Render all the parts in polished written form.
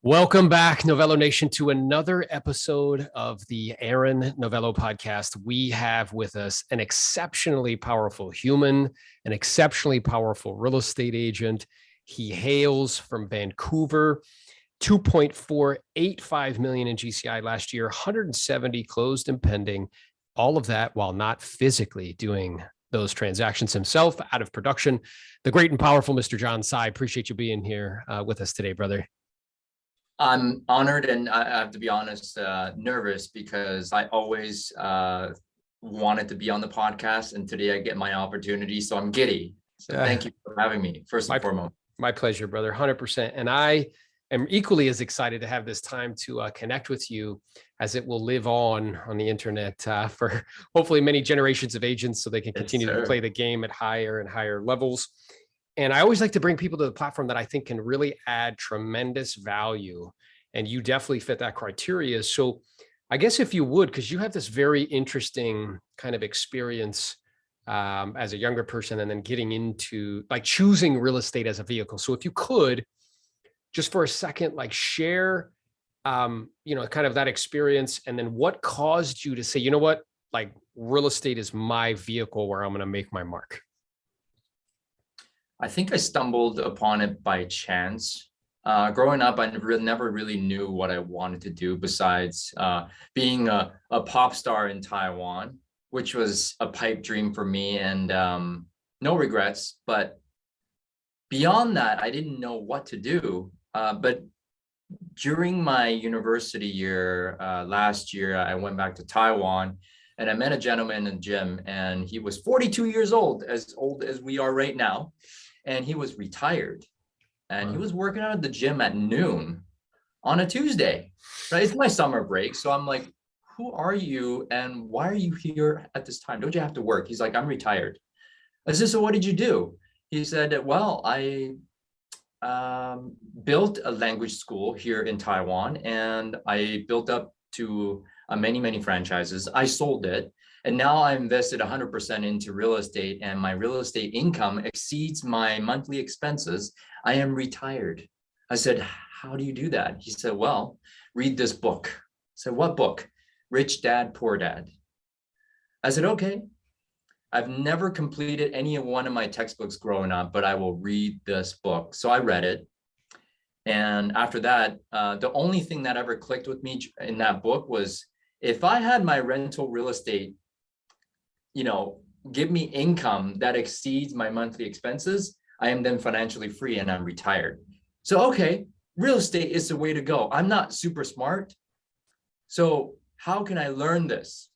Welcome back, Novello Nation, to another episode of the Aaron Novello podcast. We have with us an exceptionally powerful human, an exceptionally powerful real estate agent. He hails from Vancouver, 2.485 million in GCI last year, 170 closed and pending, all of that while not physically doing those transactions himself out of production. The great and powerful Mr. John Tsai. Appreciate you being here with us today, brother. I'm honored, and I have to be honest, nervous, because I always wanted to be on the podcast, and today I get my opportunity, so I'm giddy. So thank you for having me, first and foremost. My pleasure, brother, 100%. And I am equally as excited to have this time to connect with you, as it will live on the internet for hopefully many generations of agents, so they can continue to play the game at higher and higher levels. And I always like to bring people to the platform that I think can really add tremendous value. And you definitely fit that criteria. So I guess if you would, because you have this very interesting kind of experience as a younger person, and then getting into like choosing real estate as a vehicle. So if you could, just for a second, like share, kind of that experience, and then what caused you to say, you know what, like real estate is my vehicle where I'm going to make my mark. I think I stumbled upon it by chance. Growing up, I never really knew what I wanted to do besides being a pop star in Taiwan, which was a pipe dream for me, and no regrets. But beyond that, I didn't know what to do. But during my university year, last year, I went back to Taiwan, and I met a gentleman in the gym, and he was 42 years old as we are right now. And he was retired, and he was working out at the gym at noon on a Tuesday, right? It's my summer break. So I'm like, who are you? And why are you here at this time? Don't you have to work? He's like, I'm retired. I said, so what did you do? He said, well, I built a language school here in Taiwan, and I built up to many, many franchises. I sold it. And now I invested 100% into real estate, and my real estate income exceeds my monthly expenses. I am retired. I said, how do you do that? He said, well, read this book. I said, what book? Rich Dad, Poor Dad. I said, okay. I've never completed any one of my textbooks growing up, but I will read this book. So I read it. And after that, the only thing that ever clicked with me in that book was, if I had my rental real estate, give me income that exceeds my monthly expenses, I am then financially free and I'm retired. So, okay, real estate is the way to go. I'm not super smart. So how can I learn this?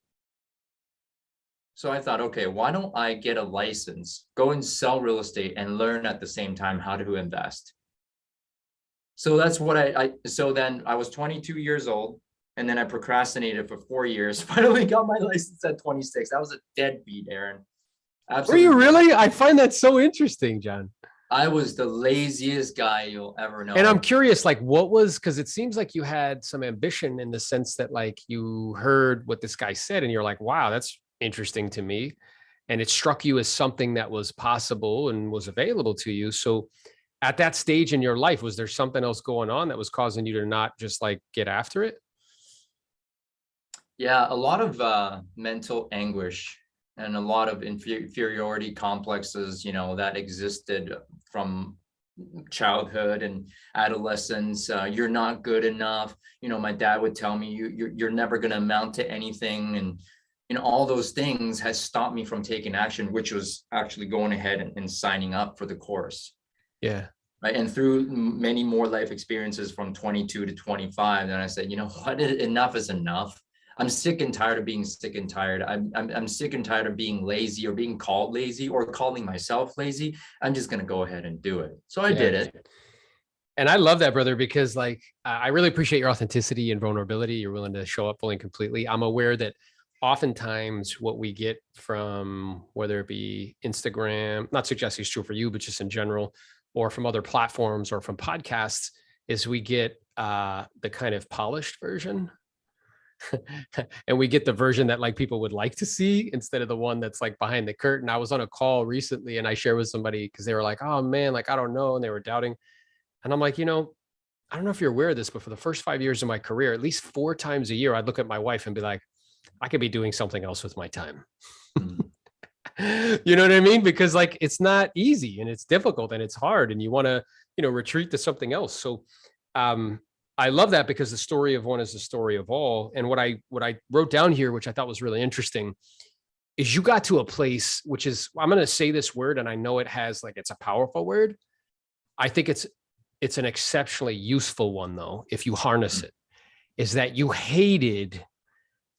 So I thought, okay, why don't I get a license, go and sell real estate, and learn at the same time how to invest? So that's what so then I was 22 years old. And then I procrastinated for 4 years. Finally got my license at 26. That was a deadbeat, Aaron. Absolutely. Were you really? I find that so interesting, John. I was the laziest guy you'll ever know. And I'm curious, like, what was, because it seems like you had some ambition in the sense that, like, you heard what this guy said and you're like, wow, that's interesting to me. And it struck you as something that was possible and was available to you. So at that stage in your life, was there something else going on that was causing you to not just like get after it? Yeah, a lot of mental anguish and a lot of inferiority complexes, that existed from childhood and adolescence. You're not good enough. My dad would tell me, you're never going to amount to anything. And all those things has stopped me from taking action, which was actually going ahead and signing up for the course. Yeah. Right. And through many more life experiences from 22 to 25, then I said, you know what, enough is enough. I'm sick and tired of being sick and tired. I'm sick and tired of being lazy or being called lazy or calling myself lazy. I'm just going to go ahead and do it. So I did it. And I love that, brother, because like, I really appreciate your authenticity and vulnerability. You're willing to show up fully and completely. I'm aware that oftentimes what we get from, whether it be Instagram, not suggesting it's true for you, but just in general, or from other platforms or from podcasts, is we get the kind of polished version. And we get the version that like people would like to see instead of the one that's like behind the curtain. I was on a call recently and I shared with somebody because they were like, oh man, like, I don't know. And they were doubting. And I'm like, I don't know if you're aware of this, but for the first 5 years of my career, at least 4 times a year, I'd look at my wife and be like, I could be doing something else with my time. Mm. You know what I mean? Because like, it's not easy and it's difficult and it's hard and you want to, retreat to something else. So, um, I love that because the story of one is the story of all. And what I wrote down here, which I thought was really interesting, is you got to a place, which is, I'm going to say this word, and I know it has like, it's a powerful word. I think it's an exceptionally useful one though, if you harness it, is that you hated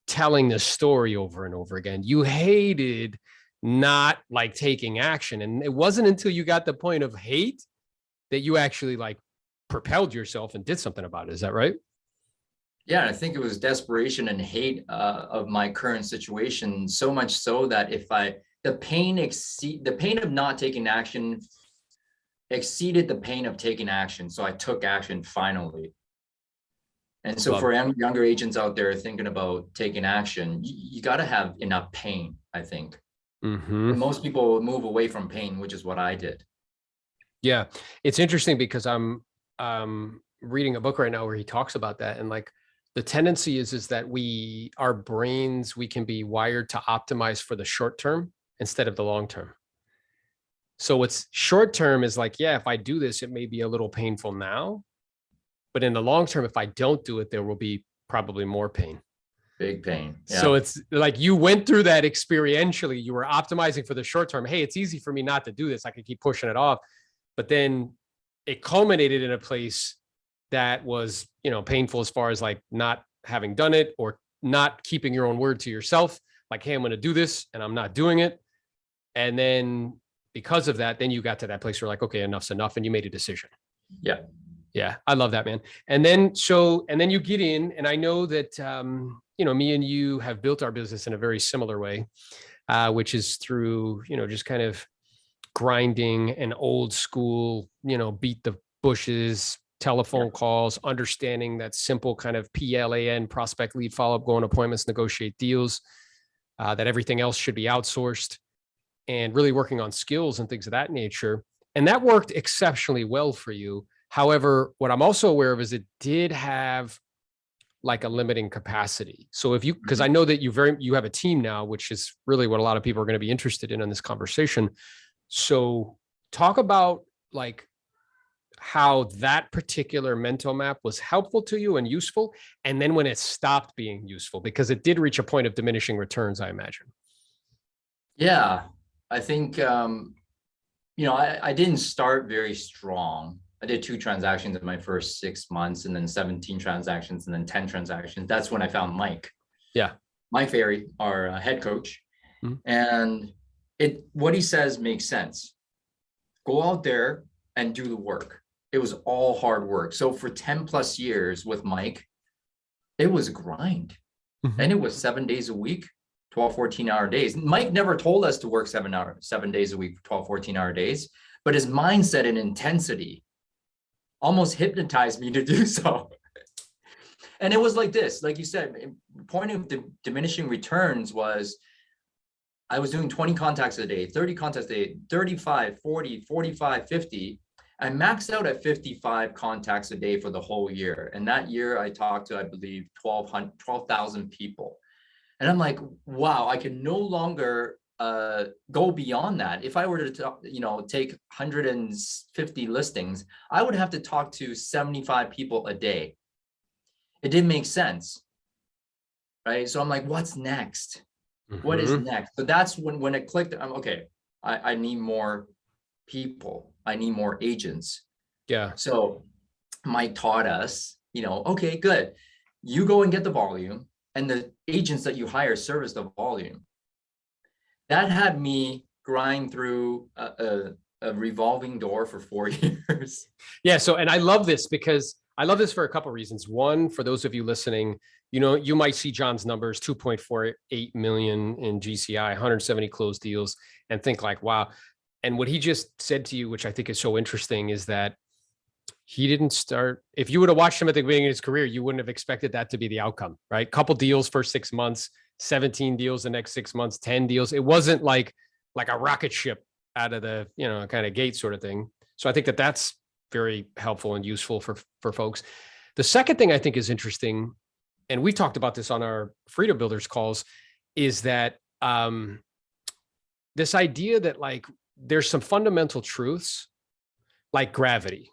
telling the story over and over again. You hated not like taking action. And it wasn't until you got the point of hate that you actually like propelled yourself and did something about it. Is that right? Yeah, I think it was desperation and hate of my current situation, so much so that the pain of not taking action exceeded the pain of taking action. So I took action finally. And so for younger agents out there thinking about taking action, you got to have enough pain, I think. Mm-hmm. And most people move away from pain, which is what I did. Yeah. It's interesting because I'm reading a book right now where he talks about that. And like the tendency is that our brains, we can be wired to optimize for the short term instead of the long term. So what's short term is like, yeah, if I do this, it may be a little painful now, but in the long term, if I don't do it, there will be probably more pain. Big pain. Yeah. So it's like you went through that experientially. You were optimizing for the short term. Hey, it's easy for me not to do this. I can keep pushing it off. But then it culminated in a place that was, painful as far as like not having done it or not keeping your own word to yourself. Like, hey, I'm going to do this and I'm not doing it. And then because of that, then you got to that place where like, okay, enough's enough. And you made a decision. Yeah. Yeah. I love that, man. And then you get in, and I know that, me and you have built our business in a very similar way, which is through, just kind of grinding and old school, beat the bushes, telephone calls, understanding that simple kind of PLAN, prospect, lead, follow-up, go on appointments, negotiate deals, that everything else should be outsourced, and really working on skills and things of that nature. And that worked exceptionally well for you. However, what I'm also aware of is it did have like a limiting capacity. So because I know that you have a team now, which is really what a lot of people are going to be interested in this conversation. So talk about like how that particular mental map was helpful to you and useful. And then when it stopped being useful, because it did reach a point of diminishing returns, I imagine. Yeah, I think, I didn't start very strong. I did 2 transactions in my first 6 months, and then 17 transactions, and then 10 transactions. That's when I found Mike. Yeah. Mike Ferry, our head coach. Mm-hmm. And what he says makes sense. Go out there and do the work. It was all hard work. So for 10 plus years with Mike, it was a grind. Mm-hmm. And it was 7 days a week, 12, 14-hour days. Mike never told us to work 7 days a week, 12, 14-hour days, but his mindset and intensity almost hypnotized me to do so. And it was like this, like you said, point of the diminishing returns was I was doing 20 contacts a day, 30 contacts a day, 35, 40, 45, 50. I maxed out at 55 contacts a day for the whole year. And that year I talked to, I believe, 12,000 people. And I'm like, wow, I can no longer go beyond that. If I were to take 150 listings, I would have to talk to 75 people a day. It didn't make sense, right? So I'm like, what's next? Mm-hmm. What is next? So that's when it clicked. I'm okay. I need more people. I need more agents. Yeah. So Mike taught us, okay, good. You go and get the volume, and the agents that you hire service the volume. That had me grind through a revolving door for 4 years. Yeah. So, and I love this because I love this for a couple of reasons. One, for those of you listening, you might see John's numbers, 2.48 million in GCI, 170 closed deals, and think like, wow. And what he just said to you, which I think is so interesting, is that he didn't start. If you would have watched him at the beginning of his career, you wouldn't have expected that to be the outcome, right? Couple deals for 6 months, 17 deals the next 6 months, 10 deals. It wasn't like a rocket ship out of the, kind of gate sort of thing. So I think that's very helpful and useful for folks. The second thing I think is interesting, and we talked about this on our Freedom Builders calls, is that this idea that like there's some fundamental truths like gravity.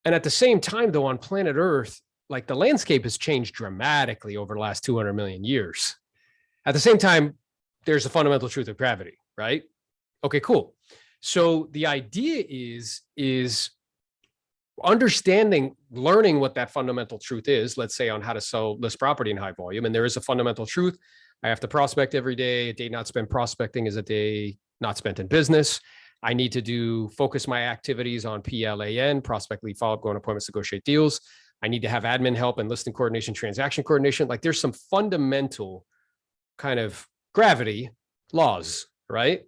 And at the same time, though, on planet Earth, like the landscape has changed dramatically over the last 200 million years. At the same time, there's a fundamental truth of gravity, right? Okay, cool. So the idea is understanding, learning what that fundamental truth is, let's say on how to sell list property in high volume. And there is a fundamental truth. I have to prospect every day. A day not spent prospecting is a day not spent in business. I need to focus my activities on PLAN, prospect, lead, follow-up, go on appointments, negotiate deals. I need to have admin help and listing coordination, transaction coordination. Like there's some fundamental kind of gravity laws, right?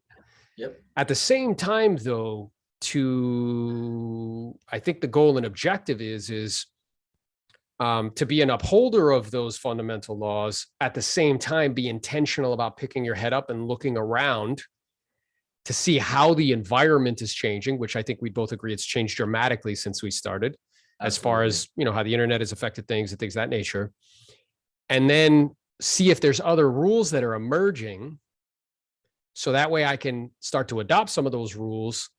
Yep. At the same time, though, I think the goal and objective is to be an upholder of those fundamental laws, at the same time, be intentional about picking your head up and looking around to see how the environment is changing, which I think we both agree it's changed dramatically since we started. Absolutely. As far as, how the internet has affected things and things of that nature. And then see if there's other rules that are emerging. So that way I can start to adopt some of those rules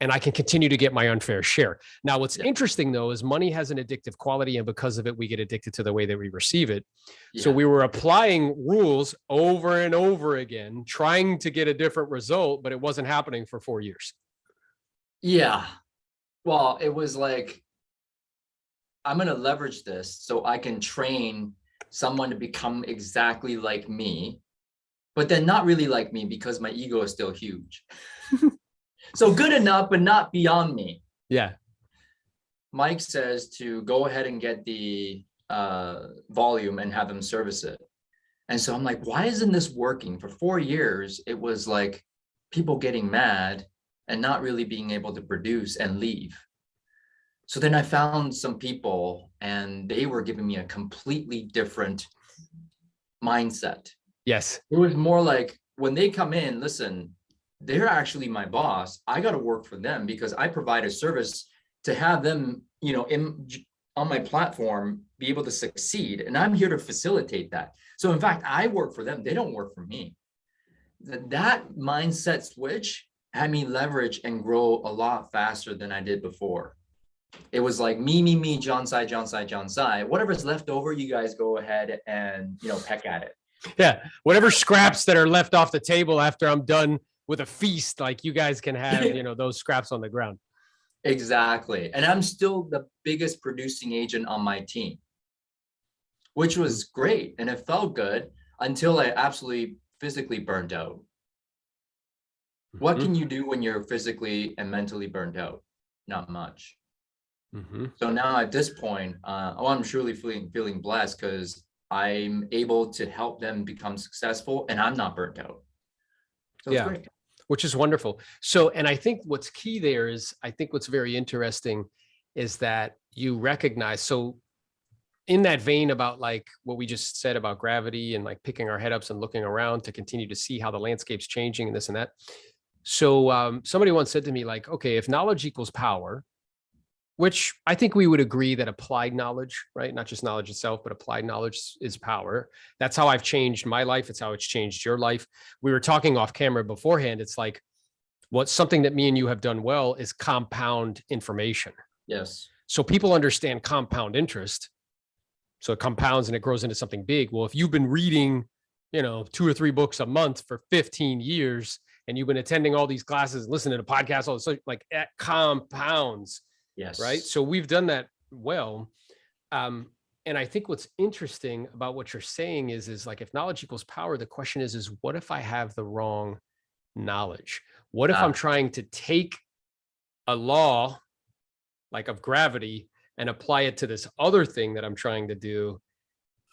and I can continue to get my unfair share. Now, what's interesting though, is money has an addictive quality, and because of it, we get addicted to the way that we receive it. Yeah. So we were applying rules over and over again, trying to get a different result, but it wasn't happening for 4 years. Yeah. Well, it was like, I'm going to leverage this so I can train someone to become exactly like me, but then not really like me because my ego is still huge. So good enough, but not beyond me. Yeah. Mike says to go ahead and get the volume and have them service it. And so I'm like, why isn't this working? For 4 years, it was like people getting mad and not really being able to produce and leave. So then I found some people and they were giving me a completely different mindset. Yes. It was more like when they come in, listen, they're actually my boss. I got to work for them because I provide a service to have them, on my platform, be able to succeed. And I'm here to facilitate that. So in fact, I work for them. They don't work for me. That mindset switch had me leverage and grow a lot faster than I did before. It was like me, John Sai. Whatever's left over, you guys go ahead and, peck at it. Yeah. Whatever scraps that are left off the table after I'm done with a feast, like you guys can have, those scraps on the ground. Exactly. And I'm still the biggest producing agent on my team, which was great. And it felt good until I absolutely physically burned out. What can you do when you're physically and mentally burned out? Not much. So now at this point, I'm truly feeling blessed because I'm able to help them become successful and I'm not burnt out. So it's great. Which is wonderful. So, and I think what's key there is, I think what's very interesting is that you recognize, so in that vein about like what we just said about gravity and like picking our head ups and looking around to continue to see how the landscape's changing and this and that. So somebody once said to me like, okay, if knowledge equals power, which I think we would agree that applied knowledge, right? Not just knowledge itself, but applied knowledge is power. That's how I've changed my life. It's how it's changed your life. We were talking off camera beforehand. It's like what's something that me and you have done well is compound information. Yes. So people understand compound interest. So it compounds and it grows into something big. Well, if you've been reading, 2 or 3 books a month for 15 years and you've been attending all these classes and listening to podcasts, all this, like that compounds. Yes. Right. So we've done that well. And I think what's interesting about what you're saying is like, if knowledge equals power, the question is what if I have the wrong knowledge? What if I'm trying to take a law like of gravity and apply it to this other thing that I'm trying to do?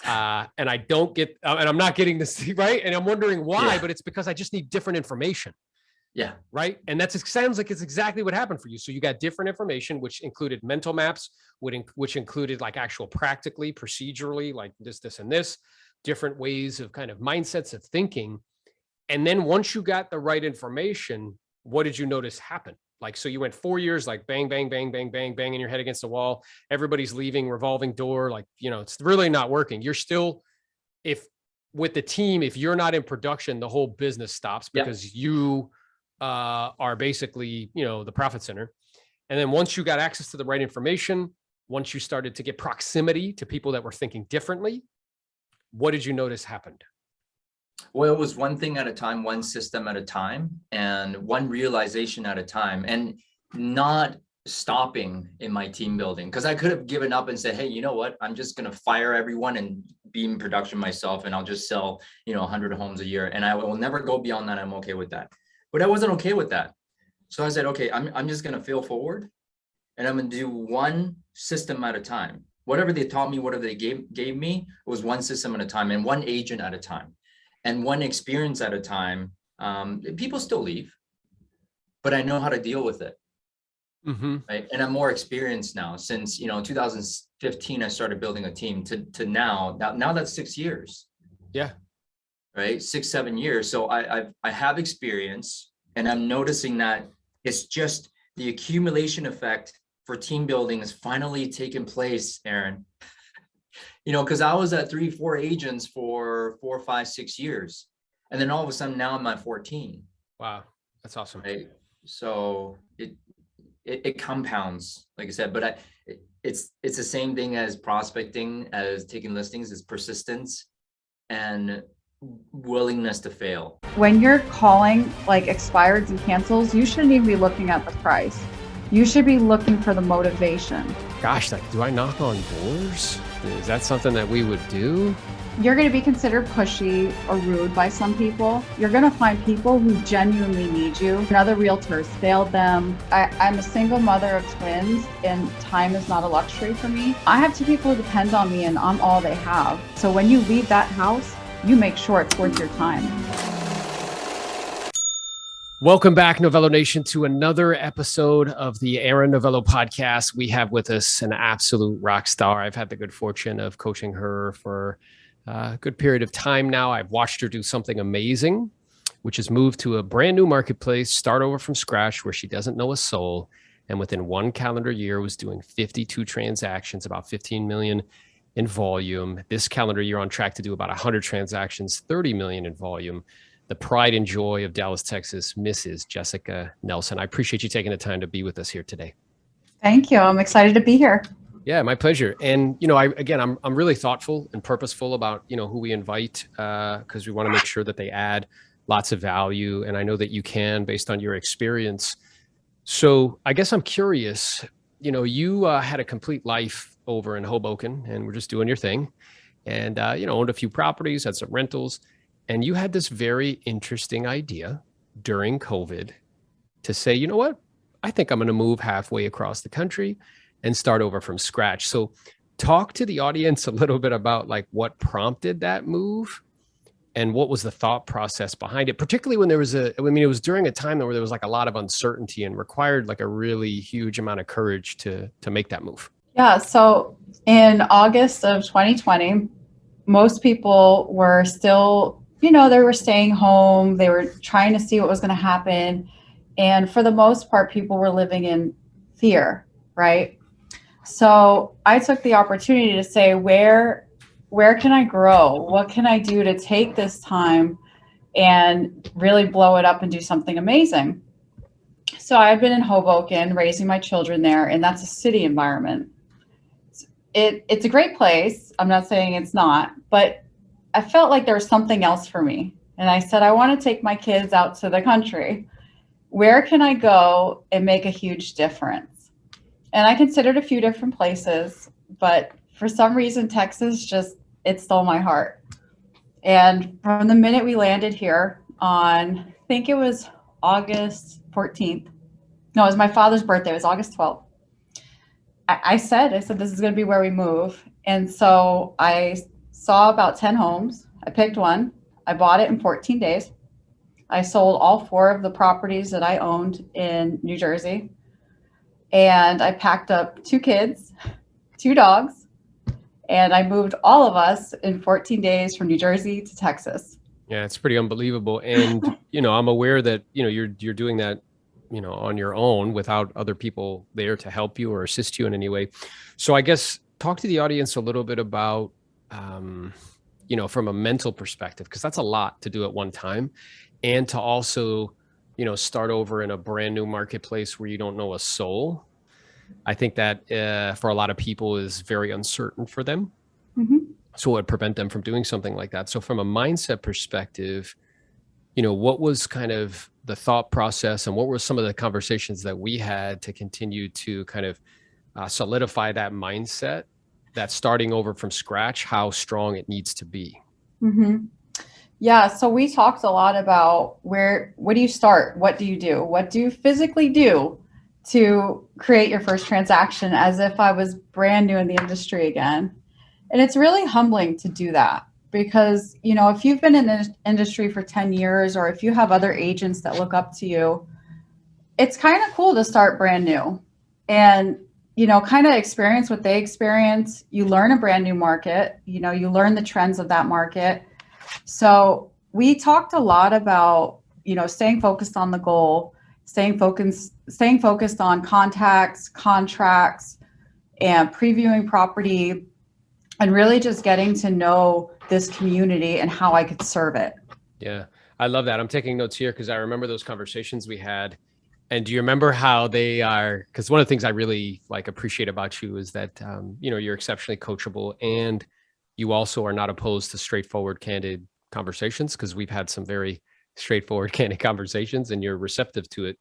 And I don't get, and I'm not getting this right. And I'm wondering why, but it's because I just need different information. Yeah. Right. And it sounds like it's exactly what happened for you. So you got different information, which included mental maps, which included like actual practically, procedurally, like this, and this, different ways of kind of mindsets of thinking. And then once you got the right information, what did you notice happen? Like, so you went 4 years, like bang, bang, bang, bang, bang, banging your head against the wall. Everybody's leaving, revolving door. Like, it's really not working. You're still, if with the team, if you're not in production, the whole business stops because you are basically, the profit center. And then once you got access to the right information, once you started to get proximity to people that were thinking differently, what did you notice happened? Well, it was one thing at a time, one system at a time, and one realization at a time, and not stopping in my team building, because I could have given up and said, hey, you know what, I'm just going to fire everyone and be in production myself, and I'll just sell 100 homes a year, and I will never go beyond that. I'm okay with that. But I wasn't okay with that. So I said, okay, I'm just going to fail forward, and I'm going to do one system at a time. Whatever they taught me, whatever they gave me, it was one system at a time and one agent at a time. And one experience at a time. People still leave, but I know how to deal with it. Right? And I'm more experienced now. Since 2015, I started building a team to now that's 6 years. Yeah. Right, 6, 7 years. So I have experience, and I'm noticing that it's just the accumulation effect for team building is finally taking place, Aaron. Because I was at 3, 4 agents for 4, 5, 6 years. And then all of a sudden now I'm at 14. Wow. That's awesome. Right. So it compounds, like I said, but it's the same thing as prospecting, as taking listings, is persistence and willingness to fail. When you're calling like expireds and cancels, you shouldn't even be looking at the price. You should be looking for the motivation. Gosh, like, do I knock on doors? Is that something that we would do? You're going to be considered pushy or rude by some people. You're going to find people who genuinely need you. And other realtors failed them. I'm a single mother of twins, and time is not a luxury for me. I have 2 people who depend on me, and I'm all they have. So when you leave that house, you make sure it's worth your time. Welcome back, Novello Nation, to another episode of the Aaron Novello podcast. We have with us an absolute rock star. I've had the good fortune of coaching her for a good period of time now. I've watched her do something amazing, which is move to a brand new marketplace, start over from scratch where she doesn't know a soul. And within 1 calendar year was doing 52 transactions, about 15 million in volume. This calendar year on track to do about 100 transactions, 30 million in volume. The pride and joy of Dallas, Texas, Mrs. Jessica Nelson. I appreciate you taking the time to be with us here today. Thank you. I'm excited to be here. Yeah, my pleasure. And, I'm really thoughtful and purposeful about, who we invite, because we want to make sure that they add lots of value. And I know that you can, based on your experience. So I guess I'm curious, you had a complete life over in Hoboken, and we're just doing your thing, and, owned a few properties, had some rentals. And you had this very interesting idea during COVID to say, you know what, I think I'm going to move halfway across the country and start over from scratch. So talk to the audience a little bit about like what prompted that move and what was the thought process behind it, particularly when there was it was during a time where there was like a lot of uncertainty and required like a really huge amount of courage to make that move. Yeah. So in August of 2020, most people were still, they were staying home. They were trying to see what was going to happen. And for the most part, people were living in fear, right? So I took the opportunity to say, where can I grow? What can I do to take this time and really blow it up and do something amazing? So I've been in Hoboken, raising my children there, and that's a city environment. It's a great place. I'm not saying it's not, but I felt like there was something else for me. And I said, I want to take my kids out to the country. Where can I go and make a huge difference? And I considered a few different places, but for some reason, Texas it stole my heart. And from the minute we landed here on, I think it was August 14th. No, it was my father's birthday. It was August 12th. I said, this is going to be where we move. And so I saw about 10 homes. I picked one. I bought it in 14 days. I sold all 4 of the properties that I owned in New Jersey. And I packed up 2 kids, 2 dogs, and I moved all of us in 14 days from New Jersey to Texas. Yeah, it's pretty unbelievable. And, I'm aware that, you're doing that on your own without other people there to help you or assist you in any way. So I guess talk to the audience a little bit about, from a mental perspective, because that's a lot to do at one time, and to also, start over in a brand new marketplace where you don't know a soul. I think that for a lot of people is very uncertain for them. Mm-hmm. So it would prevent them from doing something like that. So from a mindset perspective, what was kind of the thought process, and what were some of the conversations that we had to continue to kind of solidify that mindset, that starting over from scratch, how strong it needs to be? Mm-hmm. Yeah. So we talked a lot about what do you start? What do you do? What do you physically do to create your first transaction, as if I was brand new in the industry again? And it's really humbling to do that, because, if you've been in the industry for 10 years, or if you have other agents that look up to you, it's kind of cool to start brand new and, kind of experience what they experience. You learn a brand new market, you learn the trends of that market. So we talked a lot about, staying focused on the goal, staying focused on contacts, contracts, and previewing property, and really just getting to know this community and how I could serve it. Yeah, I love that. I'm taking notes here because I remember those conversations we had. And do you remember how they are? Because one of the things I really appreciate about you is that, you're exceptionally coachable, and you also are not opposed to straightforward, candid conversations, because we've had some very straightforward, candid conversations, and you're receptive to it.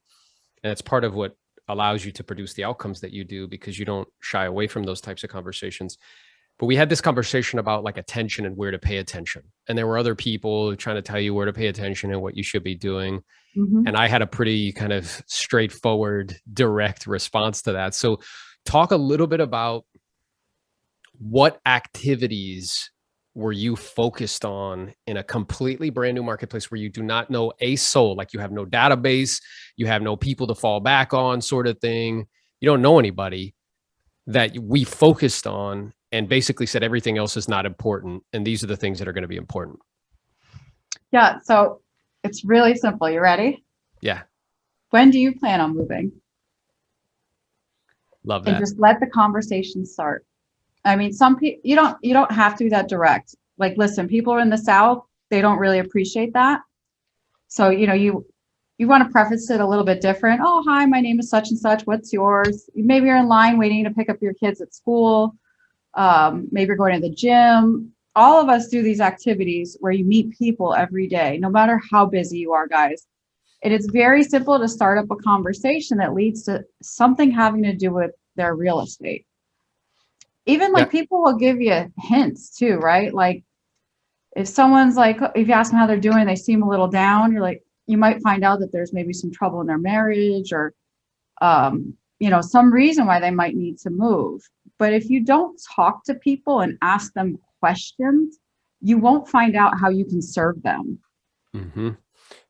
And it's part of what allows you to produce the outcomes that you do, because you don't shy away from those types of conversations. But we had this conversation about attention and where to pay attention. And there were other people trying to tell you where to pay attention and what you should be doing. Mm-hmm. And I had a pretty kind of straightforward, direct response to that. So talk a little bit about what activities were you focused on in a completely brand new marketplace where you do not know a soul, like you have no database, you have no people to fall back on, sort of thing. You don't know anybody, that we focused on and basically said everything else is not important, and these are the things that are going to be important. Yeah. So it's really simple. You ready? Yeah. When do you plan on moving? Love that. And just let the conversation start. I mean, some people, you don't have to be that direct. Listen, people are in the South, they don't really appreciate that. So, you want to preface it a little bit different. Oh, hi, my name is such and such. What's yours? Maybe you're in line waiting to pick up your kids at school. Maybe you're going to the gym. All of us do these activities where you meet people every day, no matter how busy you are, guys. And it's very simple to start up a conversation that leads to something having to do with their real estate. Even people will give you hints too, right? If someone's if you ask them how they're doing, they seem a little down, you might find out that there's maybe some trouble in their marriage, or, some reason why they might need to move. But if you don't talk to people and ask them questions, you won't find out how you can serve them. Mm-hmm.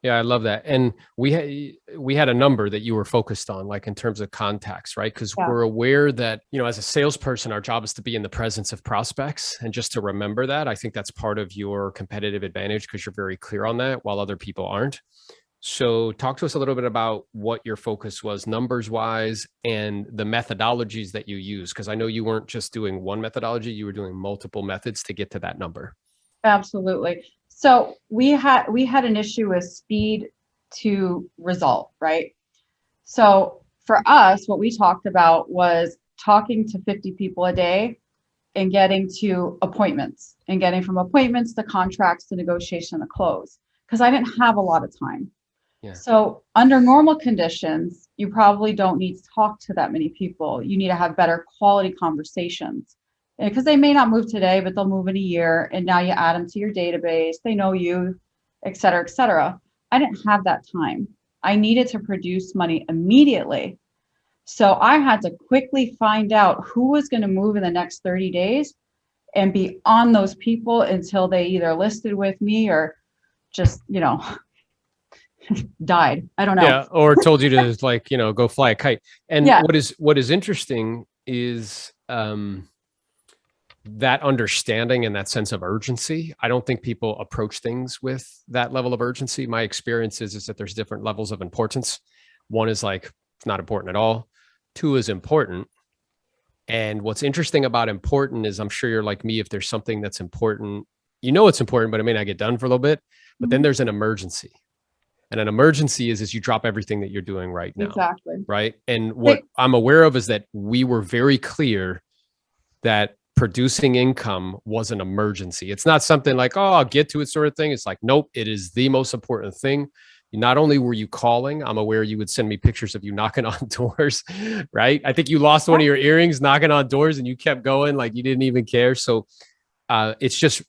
Yeah, I love that. And we had a number that you were focused on, in terms of contacts, right? Because we're aware that, as a salesperson, our job is to be in the presence of prospects. And just to remember that, I think that's part of your competitive advantage, because you're very clear on that while other people aren't. So talk to us a little bit about what your focus was numbers wise, and the methodologies that you use. Because I know you weren't just doing one methodology, you were doing multiple methods to get to that number. Absolutely. So we had an issue with speed to result, right? So for us, what we talked about was talking to 50 people a day and getting to appointments, and getting from appointments to contracts to negotiation to close, because I didn't have a lot of time. Yeah. So under normal conditions, you probably don't need to talk to that many people. You need to have better quality conversations, because they may not move today, but they'll move in a year. And now you add them to your database. They know you, et cetera, et cetera. I didn't have that time. I needed to produce money immediately. So I had to quickly find out who was going to move in the next 30 days and be on those people until they either listed with me or just, died. I don't know. Yeah. Or told you to go fly a kite. And what is interesting is, that understanding and that sense of urgency. I don't think people approach things with that level of urgency. My experience is that there's different levels of importance. One is like, it's not important at all. Two is important. And what's interesting about important is, I'm sure you're like me, if there's something that's important, you know, it's important, but it may not get done for a little bit. But then there's an emergency. And an emergency is you drop everything that you're doing right now. Exactly. Right. And what I'm aware of is that we were very clear that producing income was an emergency. It's not something like, oh, I'll get to it sort of thing. It's like, nope, it is the most important thing. Not only were you calling, I'm aware you would send me pictures of you knocking on doors, right? I think you lost one of your earrings knocking on doors and you kept going like you didn't even care. So it's just,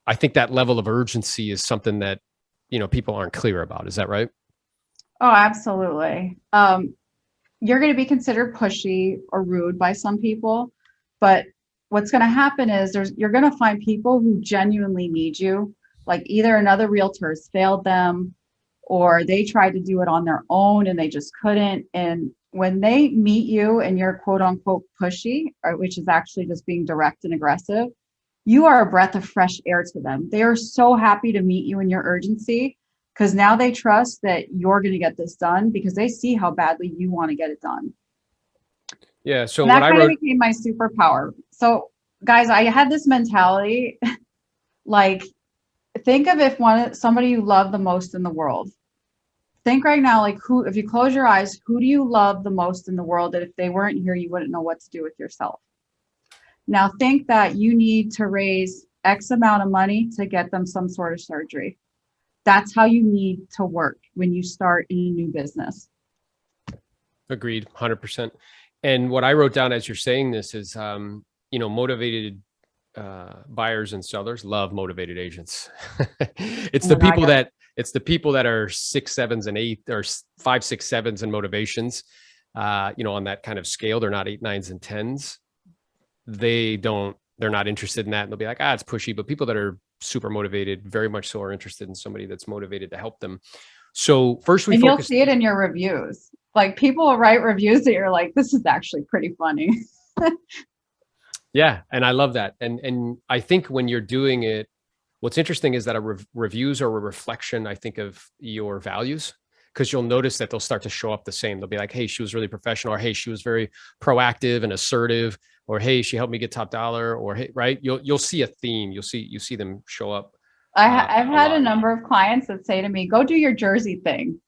I think that level of urgency is something that, you know, people aren't clear about. Is that right? Oh, absolutely. You're going to be considered pushy or rude by some people, but what's going to happen is you're going to find people who genuinely need you. Like either another realtor has failed them, or they tried to do it on their own and they just couldn't. And when they meet you and you're quote unquote pushy, which is actually just being direct and aggressive, you are a breath of fresh air to them. They are so happy to meet you in your urgency, because now they trust that you're going to get this done because they see how badly you want to get it done. Yeah. So and that kind of became my superpower. So guys, I had this mentality, like, think of somebody you love the most in the world. Think right now, like if you close your eyes, who do you love the most in the world that if they weren't here, you wouldn't know what to do with yourself? Now think that you need to raise X amount of money to get them some sort of surgery. That's how you need to work when you start in a new business. Agreed, 100%. And what I wrote down as you're saying this is, you know, motivated buyers and sellers love motivated agents. It's the people that are 6, 7s and 8 or 5, 6, 7s in motivations, you know, on that kind of scale. They're not 8, 9s and 10s. They're not interested in that. And they'll be like, it's pushy. But people that are super motivated, very much so, are interested in somebody that's motivated to help them. So first you'll see it in your reviews. Like people will write reviews that you're like, this is actually pretty funny. Yeah. And I love that. And I think when you're doing it, what's interesting is that reviews are a reflection, I think, of your values, because you'll notice that they'll start to show up the same. They'll be like, hey, she was really professional, or hey, she was very proactive and assertive, or hey, she helped me get top dollar, or hey, right? You'll see a theme. You see them show up. I've had a number of clients that say to me, go do your Jersey thing.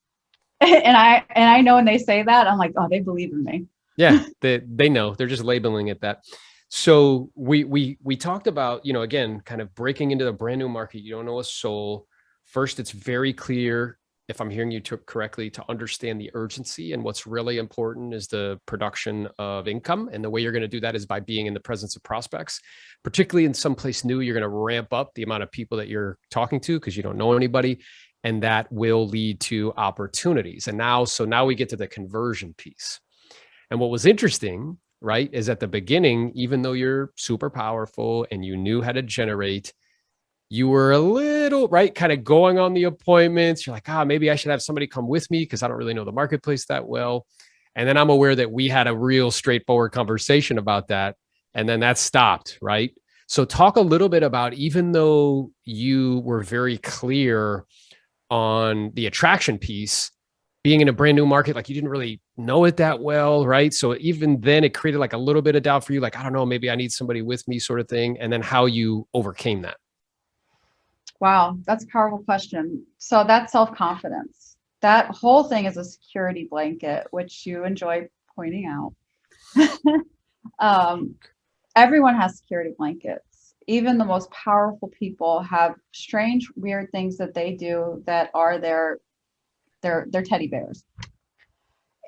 and I know when they say that, I'm like, oh, they believe in me. Yeah, they know. They're just labeling it that. So we talked about, you know, again, kind of breaking into the brand new market. You don't know a soul. First, it's very clear, if I'm hearing you correctly, to understand the urgency, and what's really important is the production of income. And the way you're going to do that is by being in the presence of prospects, particularly in someplace new. You're going to ramp up the amount of people that you're talking to because you don't know anybody, and that will lead to opportunities. And now we get to the conversion piece. And what was interesting, right, is at the beginning, even though you're super powerful and you knew how to generate, you were a little, right, kind of going on the appointments. You're like, maybe I should have somebody come with me because I don't really know the marketplace that well. And then I'm aware that we had a real straightforward conversation about that. And then that stopped, right? So talk a little bit about, even though you were very clear on the attraction piece, being in a brand new market, like you didn't really know it that well, right? So even then it created like a little bit of doubt for you, like, I don't know, maybe I need somebody with me sort of thing. And then how you overcame that. Wow, that's a powerful question. So that's self-confidence. That whole thing is a security blanket, which you enjoy pointing out. Everyone has security blankets. Even the most powerful people have strange, weird things that they do that are their teddy bears.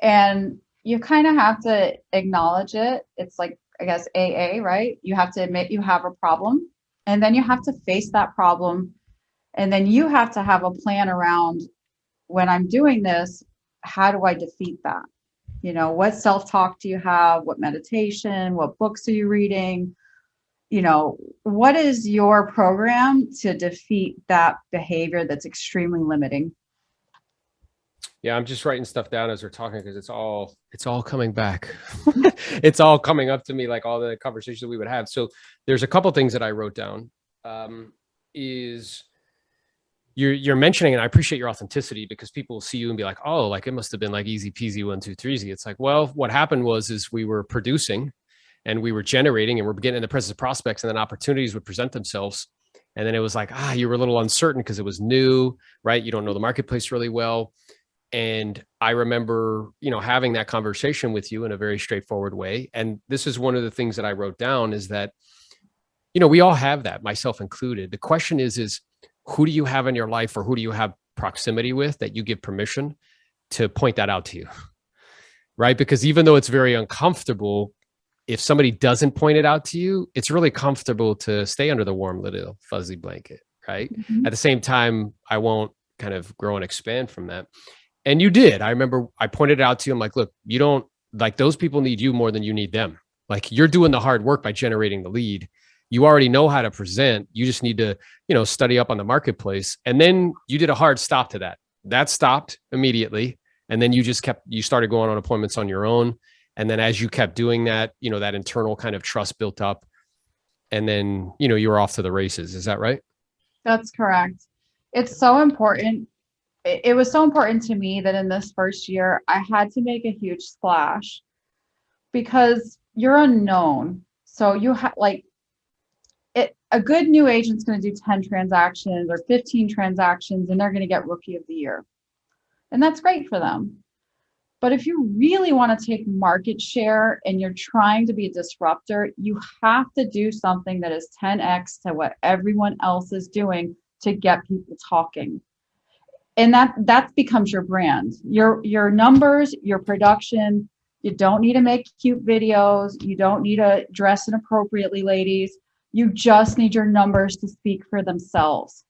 And you kind of have to acknowledge it. It's like, I guess, AA, right? You have to admit you have a problem, and then you have to face that problem. And then you have to have a plan around, when I'm doing this, how do I defeat that? You know, what self-talk do you have? What meditation? What books are you reading? You know, what is your program to defeat that behavior that's extremely limiting? Yeah, I'm just writing stuff down as we're talking because it's all coming back. It's all coming up to me, like all the conversations we would have. So there's a couple things that I wrote down. Is you're mentioning, and I appreciate your authenticity, because people will see you and be like, oh, like it must have been like easy peasy 1, 2, 3. It's like, well, what happened is we were producing and we were generating and we're getting in the presence of prospects, and then opportunities would present themselves. And then it was like, you were a little uncertain because it was new, right? You don't know the marketplace really well. And I remember, having that conversation with you in a very straightforward way. And this is one of the things that I wrote down, is that, we all have that, myself included. The question is who do you have in your life, or who do you have proximity with, that you give permission to point that out to you? Right? Because even though it's very uncomfortable, if somebody doesn't point it out to you, it's really comfortable to stay under the warm little fuzzy blanket, right? Mhm. At the same time, I won't kind of grow and expand from that. And you did. I remember I pointed it out to you. I'm like, look, you don't, like, those people need you more than you need them. Like, you're doing the hard work by generating the lead. You already know how to present. You just need to, study up on the marketplace. And then you did a hard stop to that. That stopped immediately. And then you started going on appointments on your own. And then as you kept doing that, that internal kind of trust built up. And then, you were off to the races. Is that right? That's correct. It's so important. It was so important to me that in this first year, I had to make a huge splash, because you're unknown. So you have a good new agent's going to do 10 transactions or 15 transactions, and they're going to get Rookie of the Year. And that's great for them. But if you really want to take market share and you're trying to be a disruptor, you have to do something that is 10x to what everyone else is doing to get people talking. And that becomes your brand, your numbers, your production. You don't need to make cute videos. You don't need to dress inappropriately, ladies. You just need your numbers to speak for themselves.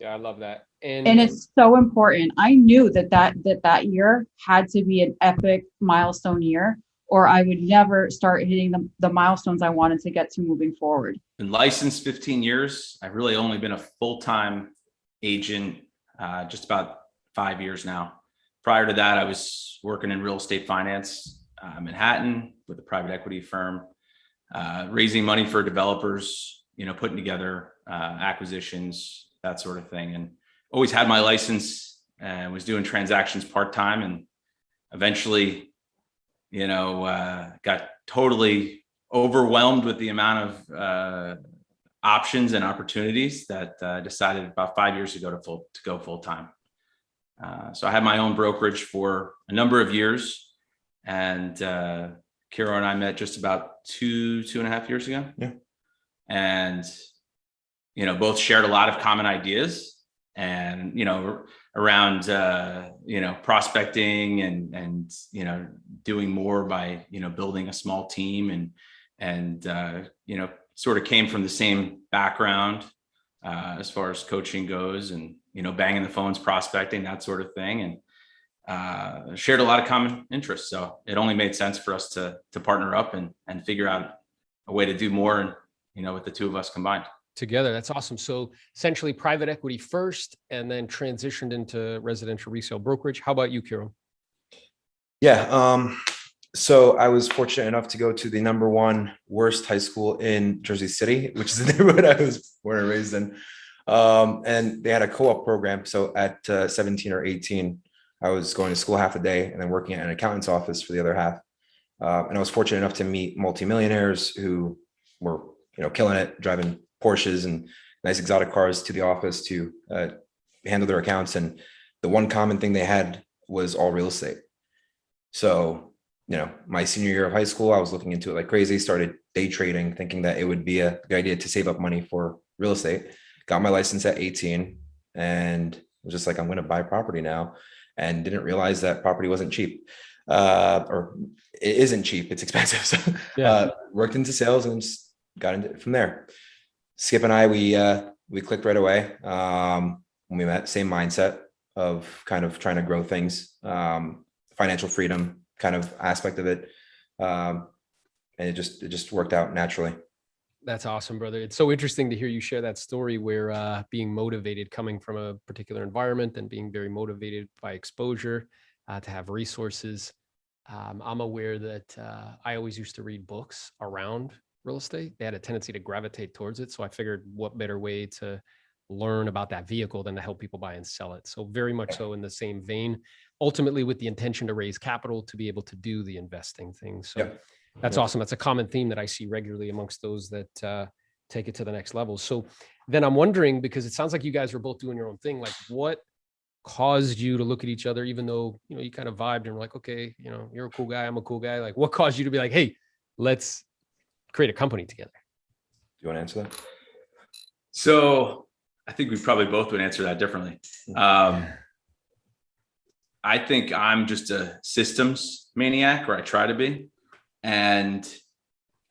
Yeah, I love that. And it's so important. I knew that year had to be an epic milestone year, or I would never start hitting the milestones I wanted to get to moving forward. Been licensed 15 years. I've really only been a full-time agent just about 5 years now. Prior to that, I was working in real estate finance, Manhattan, with a private equity firm, raising money for developers, putting together acquisitions, that sort of thing. And always had my license and was doing transactions part-time, and eventually, got totally overwhelmed with the amount of options and opportunities that decided about 5 years ago to go full-time. So I had my own brokerage for a number of years, and Kira and I met just about two and a half years ago. Yeah. And, both shared a lot of common ideas, and, around, prospecting and, doing more by, building a small team, and sort of came from the same background as far as coaching goes, and, banging the phones, prospecting, that sort of thing. And shared a lot of common interests. So it only made sense for us to partner up and figure out a way to do more, and, with the two of us combined. Together. That's awesome. So essentially private equity first, and then transitioned into residential resale brokerage. How about you, Kierum? Yeah. So I was fortunate enough to go to the #1 worst high school in Jersey City, which is the neighborhood I was born and raised in. And they had a co-op program. So at 17 or 18, I was going to school half a day and then working at an accountant's office for the other half. And I was fortunate enough to meet multimillionaires who were, killing it, driving Porsches and nice exotic cars to the office to handle their accounts. And the one common thing they had was all real estate. So, my senior year of high school, I was looking into it like crazy, started day trading, thinking that it would be a good idea to save up money for real estate. Got my license at 18 and was just like, I'm going to buy property now, and didn't realize that property wasn't cheap. Or it isn't cheap, it's expensive. So Yeah. Worked into sales and just got into it from there. Skip and I, we clicked right away. When we met, same mindset of kind of trying to grow things, financial freedom kind of aspect of it. And it just worked out naturally. That's awesome, brother. It's so interesting to hear you share that story where being motivated, coming from a particular environment and being very motivated by exposure, to have resources. I'm aware that I always used to read books around real estate. They had a tendency to gravitate towards it. So I figured what better way to learn about that vehicle than to help people buy and sell it. So very much so in the same vein, ultimately with the intention to raise capital to be able to do the investing thing. So Yeah. that's awesome. That's a common theme that I see regularly amongst those that take it to the next level. So then I'm wondering, because it sounds like you guys were both doing your own thing, like what caused you to look at each other, even though, you know, you kind of vibed and were like, okay, you know, you're a cool guy, I'm a cool guy. Like what caused you to be like, hey, let's create a company together? Do you want to answer that? So I think we probably both would answer that differently. I think I'm just a systems maniac, or I try to be. And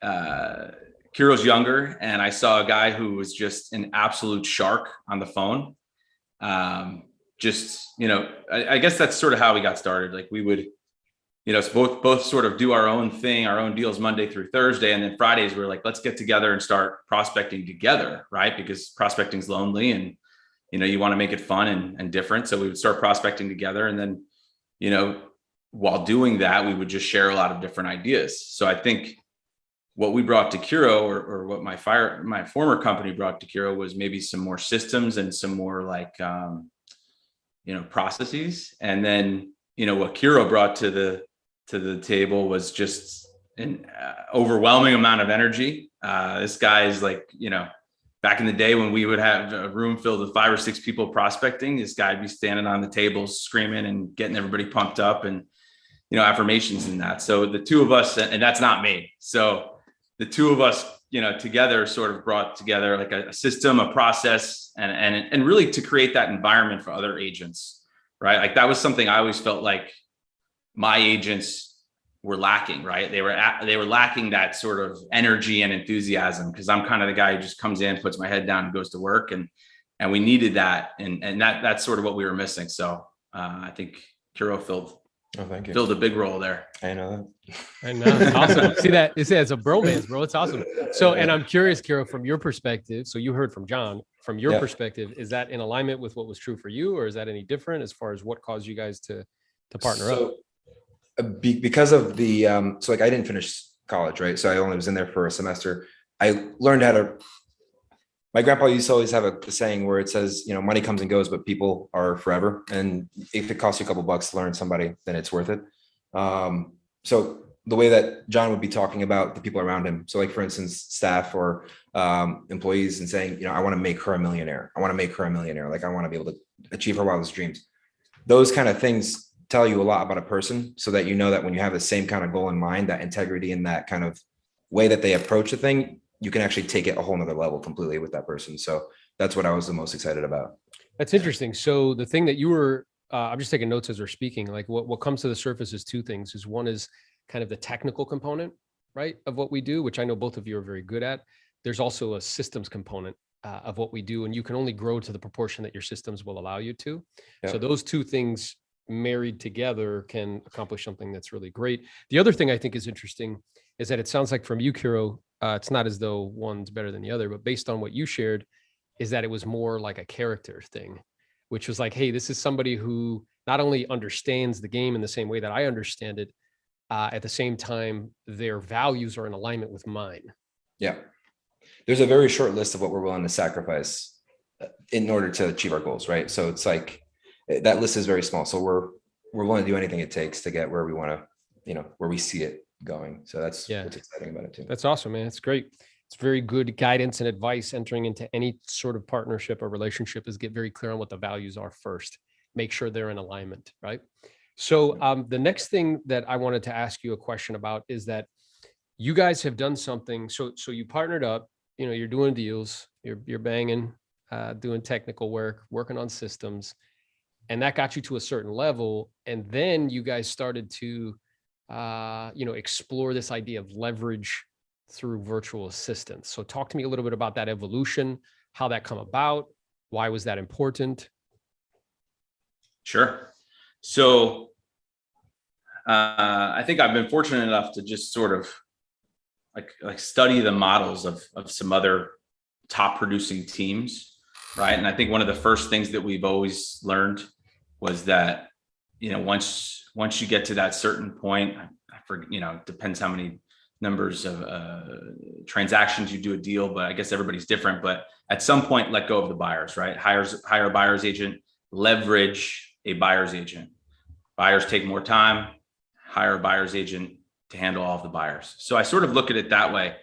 Kiro's younger, and I saw a guy who was just an absolute shark on the phone. Just, you know, I guess that's sort of how we got started. Like we would, you know, both sort of do our own thing, our own deals Monday through Thursday. And then Fridays we were like, let's get together and start prospecting together, right? Because prospecting's lonely and, you know, you want to make it fun and different. So we would start prospecting together. And then, you know, while doing that, we would just share a lot of different ideas. So I think what we brought to Kiro, or what my former company brought to Kiro, was maybe some more systems and some more like, you know, processes. And then, you know, what Kiro brought to the table was just an overwhelming amount of energy. This guy is like, you know, back in the day when we would have a room filled with 5 or 6 people prospecting, this guy would be standing on the tables screaming and getting everybody pumped up and, you know, affirmations and that. So the two of us, and that's not me. So the two of us, you know, together sort of brought together like a system, a process, and really to create that environment for other agents, right? Like that was something I always felt like my agents were lacking, right? They were lacking that sort of energy and enthusiasm, because I'm kind of the guy who just comes in, puts my head down and goes to work, and we needed that. And that's sort of what we were missing. So I think Kiro filled a big role there. I know that. I know. It's awesome. See that? It's a bromance, bro. It's awesome. So, and I'm curious, Kiro, from your perspective, so you heard from John, from your perspective, is that in alignment with what was true for you, or is that any different as far as what caused you guys to partner up? Because of the, so like I didn't finish college, right? So I only was in there for a semester. I learned how to, my grandpa used to always have a saying where it says, you know, money comes and goes, but people are forever. And if it costs you a couple bucks to learn somebody, then it's worth it. So the way that John would be talking about the people around him. So like, for instance, staff or employees, and saying, you know, I want to make her a millionaire. I want to make her a millionaire. Like I want to be able to achieve her wildest dreams. Those kind of things tell you a lot about a person, so that you know that when you have the same kind of goal in mind, that integrity and that kind of way that they approach the thing, you can actually take it a whole nother level completely with that person. So that's what I was the most excited about. That's interesting. So the thing that you were, I'm just taking notes as we're speaking, like what comes to the surface is 2 things. Is one is kind of the technical component, right, of what we do, which I know both of you are very good at. There's also a systems component of what we do, and you can only grow to the proportion that your systems will allow you to. Yeah. So those 2 things married together can accomplish something that's really great. The other thing I think is interesting is that it sounds like from you, Kiro, it's not as though one's better than the other, but based on what you shared, is that it was more like a character thing, which was like, hey, this is somebody who not only understands the game in the same way that I understand it, at the same time, their values are in alignment with mine. Yeah. There's a very short list of what we're willing to sacrifice in order to achieve our goals, right? So it's like, that list is very small. So we're willing to do anything it takes to get where we want to, you know, where we see it going. So that's what's exciting about it too. That's awesome, man. It's great. It's very good guidance and advice entering into any sort of partnership or relationship, is get very clear on what the values are first. Make sure they're in alignment, right? So the next thing that I wanted to ask you a question about is that you guys have done something. So you partnered up, you know, you're doing deals, you're banging, doing technical work, working on systems. And that got you to a certain level. And then you guys started to, you know, explore this idea of leverage through virtual assistants. So talk to me a little bit about that evolution, how that come about, why was that important? Sure. So I think I've been fortunate enough to just sort of like study the models of some other top producing teams, right? And I think one of the first things that we've always learned was that, you know, once you get to that certain point, I forget, you know, it depends how many numbers of transactions you do a deal, but I guess everybody's different. But at some point, let go of the buyers, right? Hire a buyer's agent, leverage a buyer's agent. Buyers take more time, hire a buyer's agent to handle all of the buyers. So I sort of look at it that way.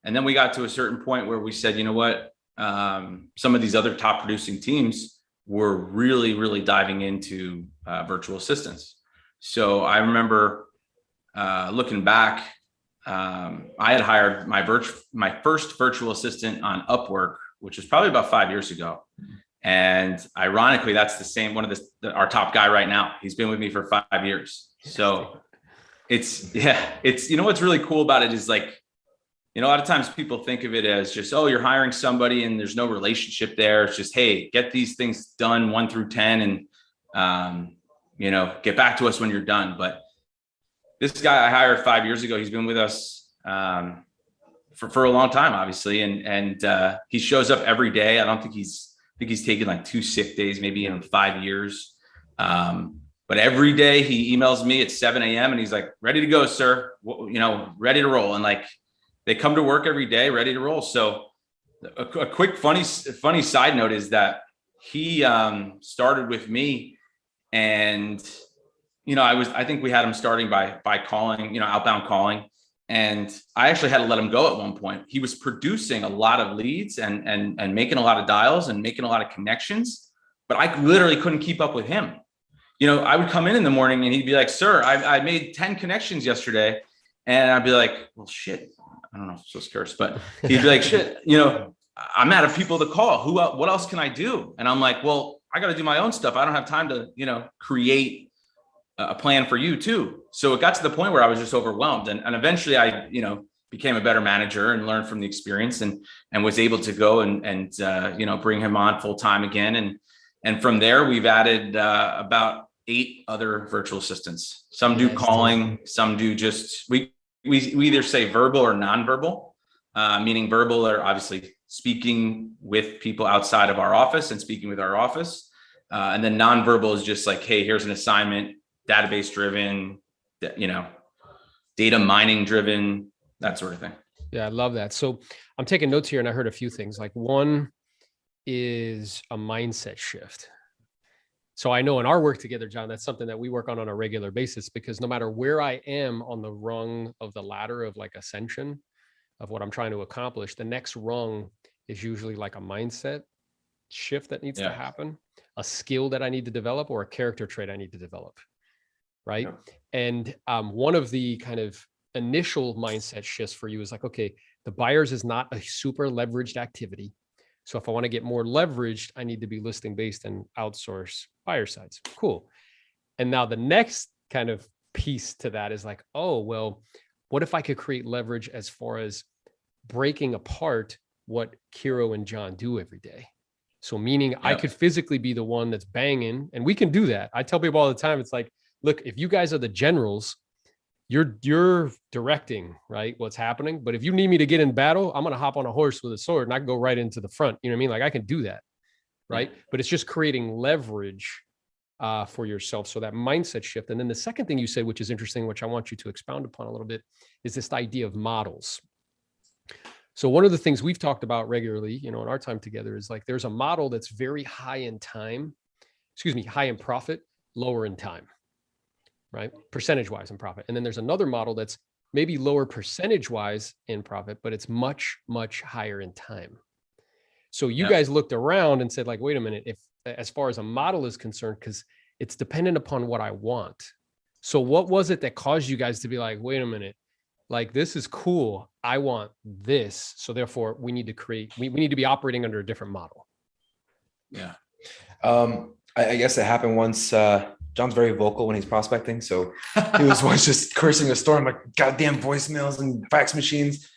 And then we got to a certain point where we said, you know what? Some of these other top producing teams were really, really diving into virtual assistants. So I remember looking back, I had hired my first virtual assistant on Upwork, which was probably about 5 years ago. And ironically, that's the same one of our top guy right now. He's been with me for 5 years. So it's, you know, what's really cool about it is like, you know, a lot of times people think of it as just, oh, you're hiring somebody and there's no relationship there. It's just, hey, get these things done 1 through 10 and, you know, get back to us when you're done. But this guy I hired 5 years ago, he's been with us for a long time, obviously. And he shows up every day. I think he's taken like 2 sick days, maybe in 5 years. But every day he emails me at 7 a.m. and he's like, ready to go, sir. You know, ready to roll. And like, they come to work every day, ready to roll. So a quick, funny side note is that he started with me, and, you know, I think we had him starting by calling, you know, outbound calling. And I actually had to let him go at one point. He was producing a lot of leads and making a lot of dials and making a lot of connections, but I literally couldn't keep up with him. You know, I would come in the morning and he'd be like, sir, I made 10 connections yesterday. And I'd be like, well, shit. I don't know if I'm supposed to curse, but he'd be like, shit, you know, I'm out of people to call. What else can I do? And I'm like, well, I got to do my own stuff. I don't have time to, you know, create a plan for you too. So it got to the point where I was just overwhelmed. And eventually I, you know, became a better manager and learned from the experience and was able to go and you know, bring him on full time again. And from there, we've added about 8 other virtual assistants. Some do calling, some do just, we either say verbal or nonverbal, meaning verbal are obviously speaking with people outside of our office and speaking with our office. And then nonverbal is just like, hey, here's an assignment, database driven, you know, data mining driven, that sort of thing. Yeah, I love that. So I'm taking notes here and I heard a few things. Like, one is a mindset shift. So I know in our work together, John, that's something that we work on a regular basis, because no matter where I am on the rung of the ladder of like ascension of what I'm trying to accomplish, the next rung is usually like a mindset shift that needs to happen, a skill that I need to develop, or a character trait I need to develop. Right. Yeah. And one of the kind of initial mindset shifts for you is like, okay, the buyers is not a super leveraged activity. So if I want to get more leveraged, I need to be listing based and outsource buyer sides. Cool. And now the next kind of piece to that is like, oh, well, what if I could create leverage as far as breaking apart what Kiro and John do every day? So meaning I could physically be the one that's banging, and we can do that. I tell people all the time, it's like, look, if you guys are the generals, you're directing, right, what's happening. But if you need me to get in battle, I'm going to hop on a horse with a sword and I can go right into the front. You know what I mean? Like, I can do that. Right. Yeah. But it's just creating leverage for yourself. So that mindset shift. And then the second thing you said, which is interesting, which I want you to expound upon a little bit, is this idea of models. So one of the things we've talked about regularly, you know, in our time together is like, there's a model that's very high in high in profit, lower in time. Right? Percentage-wise in profit. And then there's another model that's maybe lower percentage-wise in profit, but it's much, much higher in time. So you guys looked around and said like, wait a minute, if as far as a model is concerned, because it's dependent upon what I want. So what was it that caused you guys to be like, wait a minute, like, this is cool. I want this. So therefore we need to we need to be operating under a different model. Yeah. I guess it happened once. John's very vocal when he's prospecting. So he was once just cursing the storm, like goddamn voicemails and fax machines.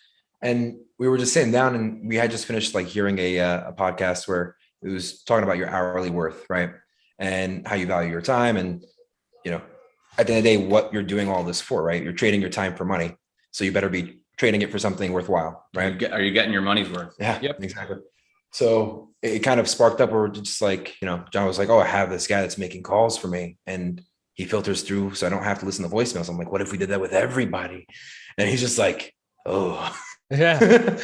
And we were just sitting down and we had just finished like hearing a podcast where it was talking about your hourly worth, right? And how you value your time. And, you know, at the end of the day, what you're doing all this for, right? You're trading your time for money. So you better be trading it for something worthwhile, right? Are you getting your money's worth? Yeah, exactly. So it kind of sparked up where we're just like, you know, John was like, oh, I have this guy that's making calls for me and he filters through so I don't have to listen to voicemails. I'm like, what if we did that with everybody? And he's just like, oh, Yeah.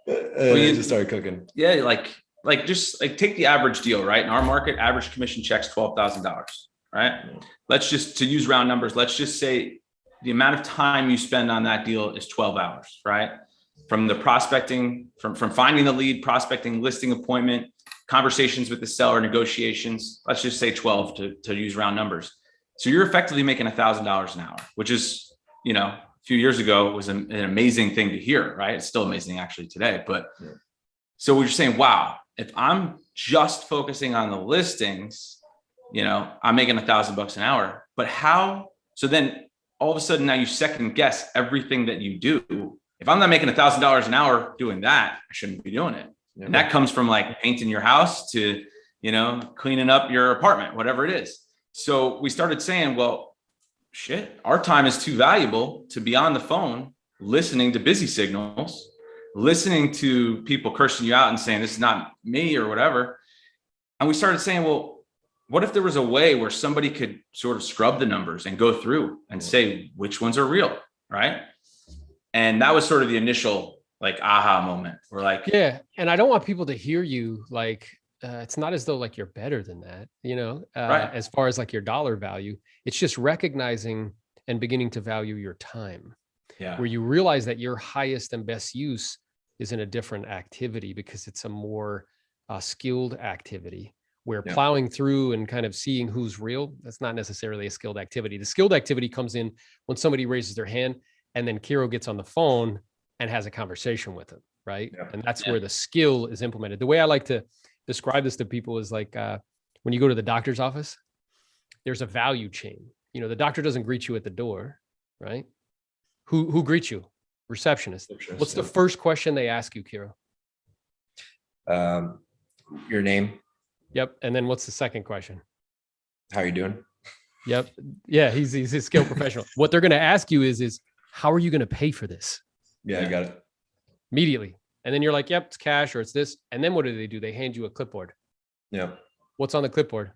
you just started cooking. Yeah, just take the average deal, right? In our market, average commission checks $12,000, right? Let's just, to use round numbers, let's just say the amount of time you spend on that deal is 12 hours, right? From the prospecting, from finding the lead, prospecting, listing appointment, conversations with the seller, negotiations, let's just say 12 to use round numbers. So you're effectively making $1,000 an hour, which is, a few years ago was an amazing thing to hear, right? It's still amazing actually today, but so we're just saying, wow, if I'm just focusing on the listings, I'm making $1,000 an hour, but how? So then all of a sudden now you second guess everything that you do. If I'm not making $1,000 an hour doing that, I shouldn't be doing it. Yeah. And that comes from like painting your house to, cleaning up your apartment, whatever it is. So we started saying, well, shit, our time is too valuable to be on the phone, listening to busy signals, listening to people cursing you out and saying, this is not me or whatever. And we started saying, well, what if there was a way where somebody could sort of scrub the numbers and go through and say which ones are real, right? And that was sort of the initial like aha moment. We're like, yeah. And I don't want people to hear you like, it's not as though like you're better than that, right. As far as like your dollar value, it's just recognizing and beginning to value your time. Yeah. Where you realize that your highest and best use is in a different activity because it's a more skilled activity where plowing through and kind of seeing who's real, that's not necessarily a skilled activity. The skilled activity comes in when somebody raises their hand and then Kiro gets on the phone and has a conversation with them, right? Yeah. And that's where the skill is implemented. The way I like to describe this to people is like when you go to the doctor's office, there's a value chain. The doctor doesn't greet you at the door, right? Who greets you? Receptionist. What's the first question they ask you, Kiro? Your name. Yep. And then what's the second question? How are you doing? Yep. Yeah, he's a skilled professional. What they're going to ask you is how are you going to pay for this? Yeah, I got it. Immediately. And then you're like, yep, it's cash or it's this. And then what do? They hand you a clipboard. Yeah. What's on the clipboard?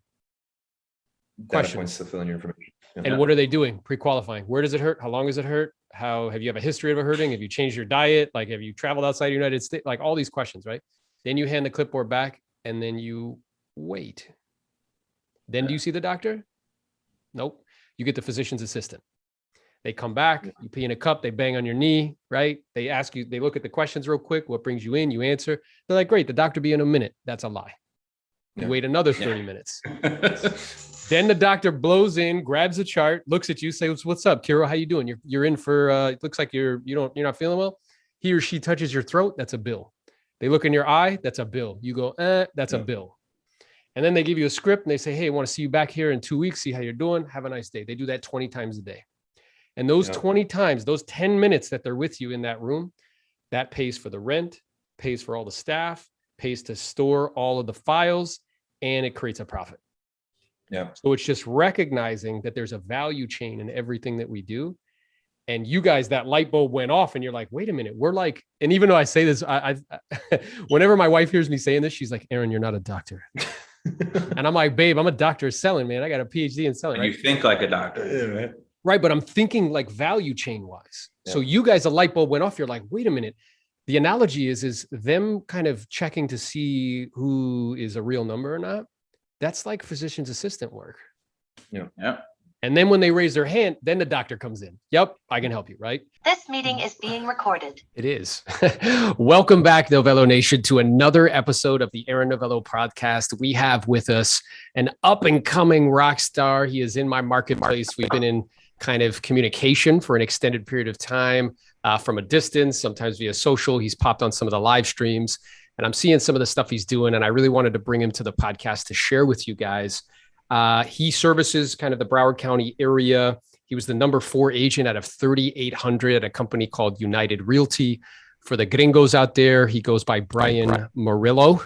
Data points to fill in your information. Yeah. And what are they doing? Pre-qualifying. Where does it hurt? How long does it hurt? How have you have a history of it hurting? Have you changed your diet? Like, have you traveled outside the United States? Like all these questions, right? Then you hand the clipboard back and then you wait. Then do you see the doctor? Nope. You get the physician's assistant. They come back, you pee in a cup, they bang on your knee, right? They ask you, they look at the questions real quick. What brings you in? You answer. They're like, great, the doctor be in a minute. That's a lie. You wait another 30 minutes. Then the doctor blows in, grabs a chart, looks at you, says, what's up, Kiro? How you doing? You're in for, it looks like you're not feeling well. He or she touches your throat. That's a bill. They look in your eye. That's a bill. You go, that's a bill. And then they give you a script and they say, hey, I want to see you back here in 2 weeks. See how you're doing. Have a nice day. They do that 20 times a day. And those 20 times, those 10 minutes that they're with you in that room, that pays for the rent, pays for all the staff, pays to store all of the files, and it creates a profit. Yeah. So it's just recognizing that there's a value chain in everything that we do. And you guys, that light bulb went off and you're like, wait a minute, we're like, and even though I say this, I whenever my wife hears me saying this, she's like, Aaron, you're not a doctor. And I'm like, babe, I'm a doctor of selling, man. I got a PhD in selling. Right? You think like a doctor. Yeah, right. Right. But I'm thinking like value chain wise. Yeah. So you guys, a light bulb went off. You're like, wait a minute. The analogy is them kind of checking to see who is a real number or not. That's like physician's assistant work. Yeah. Yeah. And then when they raise their hand, then the doctor comes in. Yep, I can help you, right? This meeting is being recorded. It is. Welcome back, Novello Nation, to another episode of the Aaron Novello podcast. We have with us an up-and-coming rock star. He is in my marketplace. We've been in kind of communication for an extended period of time from a distance, sometimes via social. He's popped on some of the live streams, and I'm seeing some of the stuff he's doing, and I really wanted to bring him to the podcast to share with you guys. He services kind of the Broward County area. He was the number 4 agent out of 3,800 at a company called United Realty. For the gringos out there, he goes by Brian Murillo.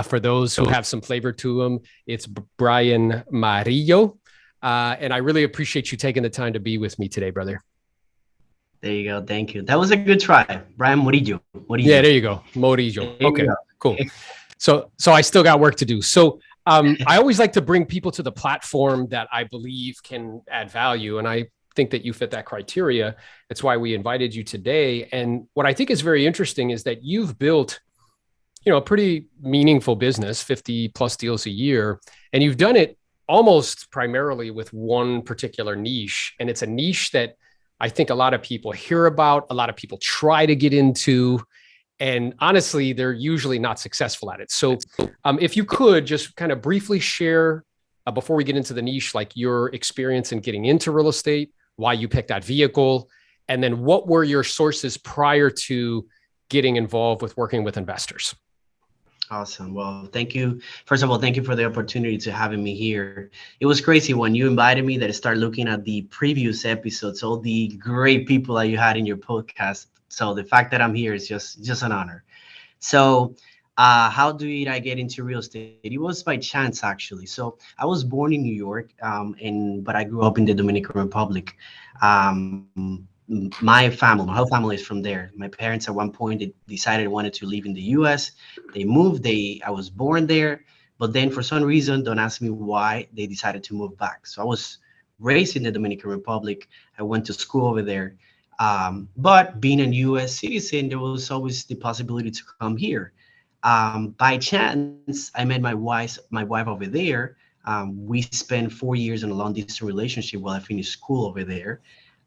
For those who have some flavor to him, it's Brian Marillo. And I really appreciate you taking the time to be with me today, brother. There you go. Thank you. That was a good try. Brian Murillo. Yeah, there you go. Murillo. Okay, cool. So I still got work to do. So I always like to bring people to the platform that I believe can add value. And I think that you fit that criteria. That's why we invited you today. And what I think is very interesting is that you've built, a pretty meaningful business, 50 plus deals a year, and you've done it almost primarily with one particular niche. And it's a niche that I think a lot of people hear about, a lot of people try to get into, and honestly, they're usually not successful at it. So if you could just kind of briefly share, before we get into the niche, like your experience in getting into real estate, why you picked that vehicle, and then what were your sources prior to getting involved with working with investors? Awesome. Well, thank you. First of all, thank you for the opportunity to having me here. It was crazy when you invited me that I started looking at the previous episodes, all the great people that you had in your podcast. So the fact that I'm here is just an honor. So how did I get into real estate? It was by chance, actually. So I was born in New York, but I grew up in the Dominican Republic. My whole family is from there. My parents at one point they decided they wanted to live in the US. They moved, I was born there, but then for some reason, don't ask me why, they decided to move back. So I was raised in the Dominican Republic. I went to school over there. But being a US citizen, there was always the possibility to come here. By chance, I met my wife over there. We spent 4 years in a long distance relationship while I finished school over there.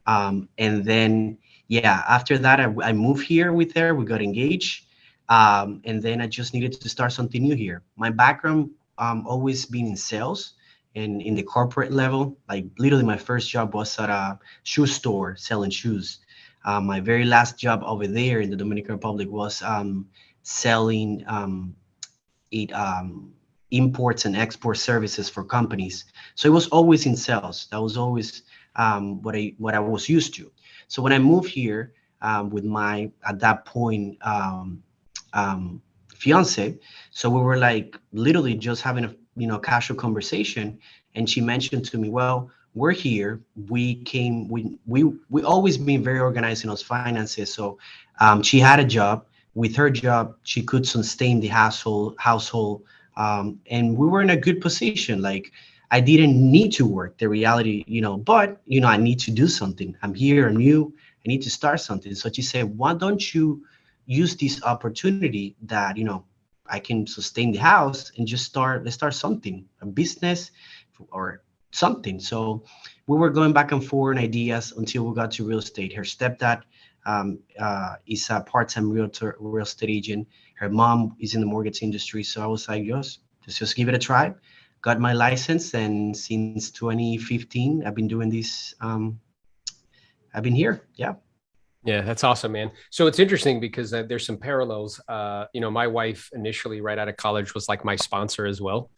And then, after that, I moved here with her. We got engaged. And then I just needed to start something new here. My background, always been in sales and in the corporate level. Like literally my first job was at a shoe store selling shoes. My very last job over there in the Dominican Republic was selling imports and export services for companies. So it was always in sales. That was always what I was used to. So when I moved here with my at that point fiance, so we were like literally just having a casual conversation, and she mentioned to me, well, we're here. We always been very organized in those finances. So she had a job. With her job, she could sustain the household, and we were in a good position. Like I didn't need to work. The reality, but I need to do something. I'm here. I'm new. I need to start something. So she said, why don't you use this opportunity that I can sustain the house and just let's start something, a business or something. So we were going back and forth on ideas until we got to real estate. Her stepdad is a part-time real estate agent. Her mom is in the mortgage industry. So I was like, let's just give it a try. Got my license, and since 2015, I've been doing this. I've been here. Yeah. Yeah, that's awesome, man. So it's interesting because there's some parallels. My wife initially right out of college was like my sponsor as well,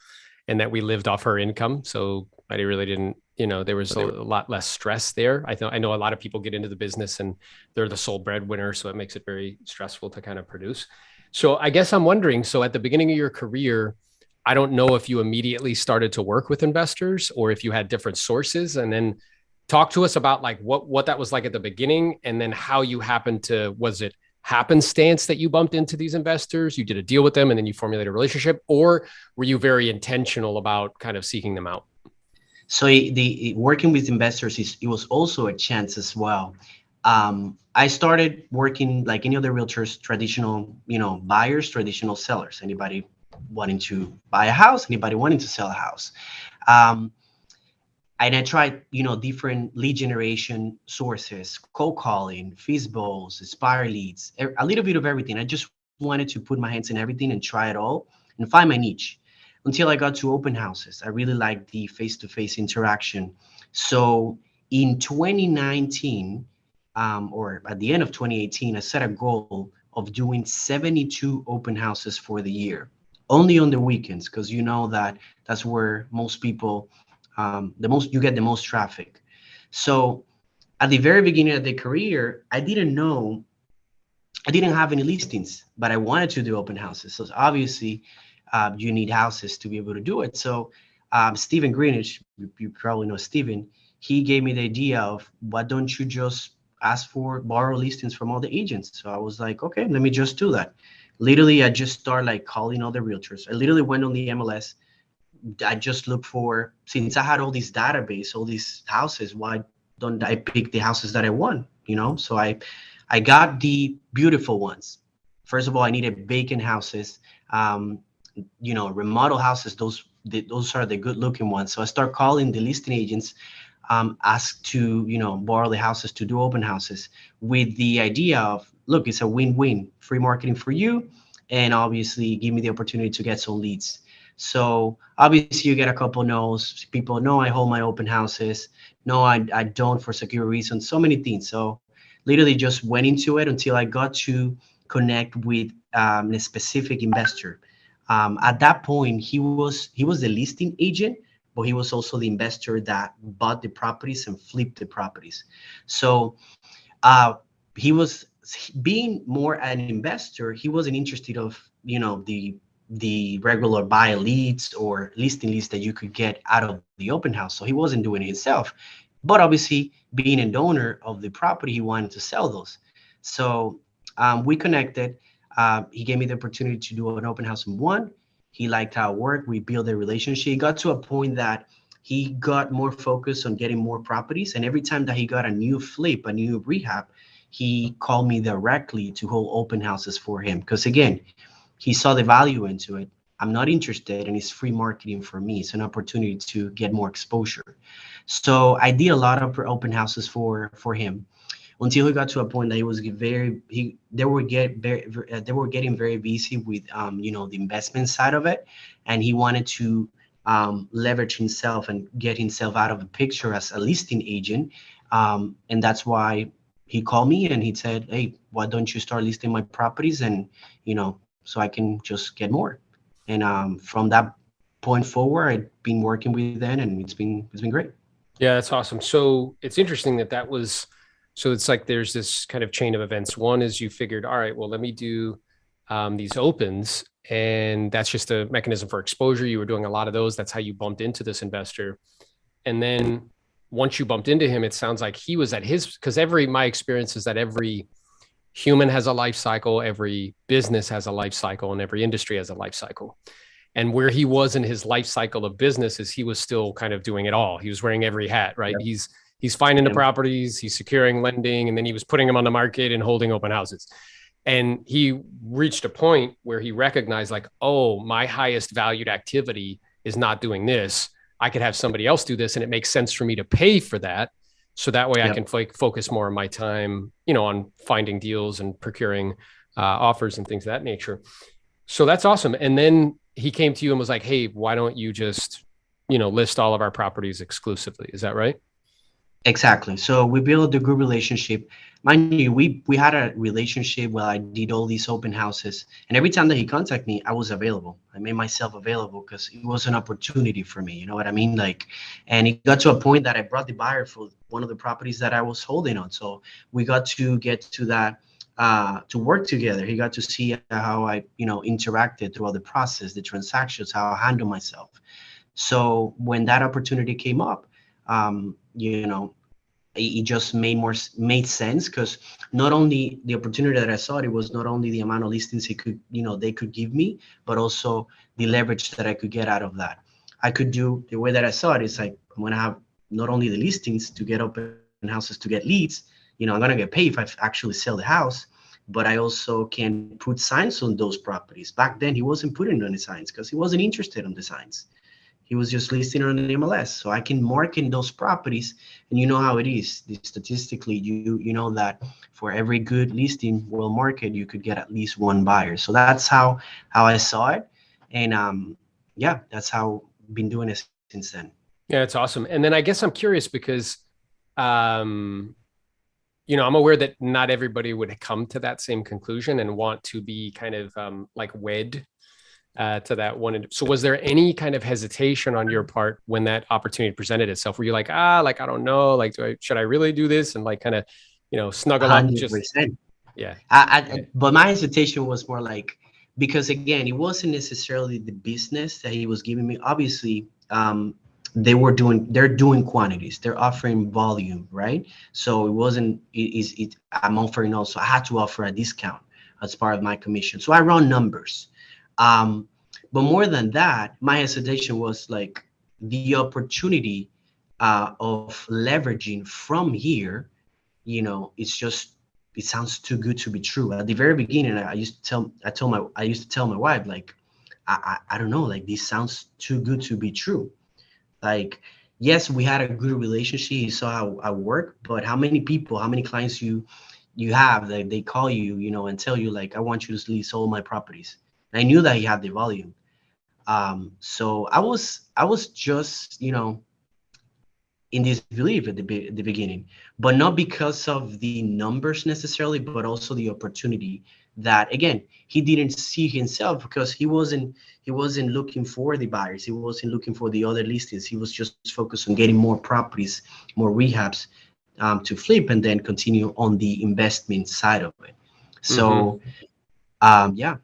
and that we lived off her income. So I really didn't, there was a lot less stress there. I know a lot of people get into the business and they're the sole breadwinner. So it makes it very stressful to kind of produce. So I guess I'm wondering, so at the beginning of your career, I don't know if you immediately started to work with investors or if you had different sources, and then talk to us about like what that was like at the beginning, and then how you happened to, was it happenstance that you bumped into these investors, you did a deal with them and then you formulated a relationship, or were you very intentional about kind of seeking them out? So the working with investors it was also a chance as well. I started working like any other realtors, traditional, buyers, traditional sellers, anybody wanting to buy a house, anybody wanting to sell a house. And I tried, different lead generation sources, cold calling, FISBOs, Aspire leads, a little bit of everything. I just wanted to put my hands in everything and try it all and find my niche until I got to open houses. I really liked the face-to-face interaction. So in 2019, or at the end of 2018, I set a goal of doing 72 open houses for the year, only on the weekends, because that's where most people, you get the most traffic. So at the very beginning of the career, I didn't have any listings, but I wanted to do open houses. So obviously, you need houses to be able to do it. So Stephen Greenwich, you probably know Stephen, he gave me the idea of, why don't you just borrow listings from all the agents? So I was like, okay, let me just do that. Literally, I just started like calling other realtors. I literally went on the MLS. I just looked for, since I had all this database, all these houses, why don't I pick the houses that I want, you know? So I got the beautiful ones. First of all, I needed vacant houses, you know, remodel houses. Those are the good looking ones. So I start calling the listing agents, ask to, you know, borrow the houses to do open houses with the idea of, look, it's a win-win, free marketing for you, and obviously give me the opportunity to get some leads. So obviously you get a couple no's. People know I hold my open houses. No, I don't for security reasons. So many things. So literally just went into it until I got to connect with a specific investor. At that point, he was the listing agent, but he was also the investor that bought the properties and flipped the properties. So uh, he was being more an investor. He wasn't interested of, you know, the regular buy leads or listing leads that you could get out of the open house. So he wasn't doing it himself. But obviously, being an owner of the property, he wanted to sell those. So we connected. He gave me the opportunity to do an open house in one. He liked how it worked. We built a relationship. It got to a point that he got more focused on getting more properties. And every time that he got a new flip, a new rehab, he called me directly to hold open houses for him. Because again, he saw the value into it. I'm not interested, and it's free marketing for me. It's an opportunity to get more exposure. So I did a lot of open houses for him until he got to a point that he was they were getting very busy with you know, the investment side of it, and he wanted to leverage himself and get himself out of the picture as a listing agent, and that's why he called me and he said, hey, why don't you start listing my properties, and you know, so I can just get more. And from that point forward, I've been working with them, and it's been great. Yeah, that's awesome. So it's interesting that was, so it's like there's this kind of chain of events. One is you figured, all right, well, let me do these opens, and that's just a mechanism for exposure. You were doing a lot of those. That's how you bumped into this investor. And then once you bumped into him, it sounds like he was at his, because my experience is that every human has a life cycle, every business has a life cycle, and every industry has a life cycle. And where he was in his life cycle of business is he was still kind of doing it all. He was wearing every hat, right? Yep. He's finding the properties, he's securing lending, and then he was putting them on the market and holding open houses. And he reached a point where he recognized, like, oh, my highest valued activity is not doing this. I could have somebody else do this, and it makes sense for me to pay for that. So that way I can focus more of my time, you know, on finding deals and procuring offers and things of that nature. So that's awesome. And then he came to you and was like, hey, why don't you just, you know, list all of our properties exclusively? Is that right? Exactly. So we built a good relationship. Mind you, we had a relationship where I did all these open houses, and every time that he contacted me, I was available. I made myself available because it was an opportunity for me. You know what I mean? Like, and it got to a point that I brought the buyer for one of the properties that I was holding on. So we got to get to that, to work together. He got to see how I, you know, interacted throughout the process, the transactions, how I handle myself. So when that opportunity came up, you know, it just made sense, because not only the opportunity that I saw, it was not only the amount of listings he could, you know, they could give me, but also the leverage that I could get out of that. I could do, the way that I saw it is like, I'm going to have not only the listings to get open houses, to get leads, you know, I'm going to get paid if I actually sell the house, but I also can put signs on those properties. Back then, he wasn't putting any signs because he wasn't interested in the signs. He was just listing on the MLS. So I can market those properties, and you know how it is. Statistically, you know that for every good listing, well market, you could get at least one buyer. So that's how I saw it, and yeah, that's how I've been doing it since then. Yeah, it's awesome. And then I guess I'm curious because, you know, I'm aware that not everybody would come to that same conclusion and want to be kind of like wed to that one. So was there any kind of hesitation on your part when that opportunity presented itself? Were you like, like, I don't know, like, should I really do this? And like, kind of, you know, snuggle 100%. Up just, yeah. But my hesitation was more like, because again, it wasn't necessarily the business that he was giving me. Obviously, they're doing quantities, they're offering volume, right? So it wasn't, I'm offering also, I had to offer a discount as part of my commission. So I run numbers. But more than that, my hesitation was like the opportunity of leveraging from here, you know, it's just, it sounds too good to be true. At the very beginning, I used to tell my wife, like, I don't know, like, this sounds too good to be true. Like, yes, we had a good relationship. He saw how I work, but how many people, how many clients you have that they call you, you know, and tell you like, I want you to lease all my properties. And I knew that he had the volume. So I was just, you know, in disbelief at the beginning, but not because of the numbers necessarily, but also the opportunity that, again, he didn't see himself, because he wasn't looking for the buyers. He wasn't looking for the other listings. He was just focused on getting more properties, more rehabs, to flip, and then continue on the investment side of it. So, yeah.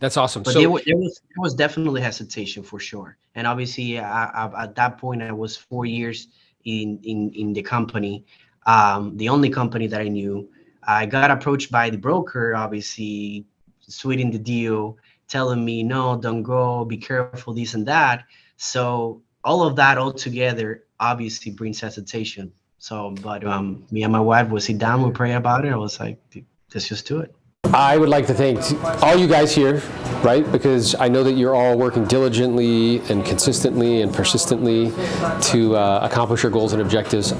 That's awesome. But So there was definitely hesitation for sure. And obviously, at that point, I was 4 years in the company, the only company that I knew. I got approached by the broker, obviously sweetening the deal, telling me, no, don't go, be careful, this and that. So all of that all together obviously brings hesitation. So, but me and my wife would sit down, we pray about it. I was like, let's just do it. I would like to thank all you guys here, right? Because I know that you're all working diligently and consistently and persistently to accomplish your goals and objectives.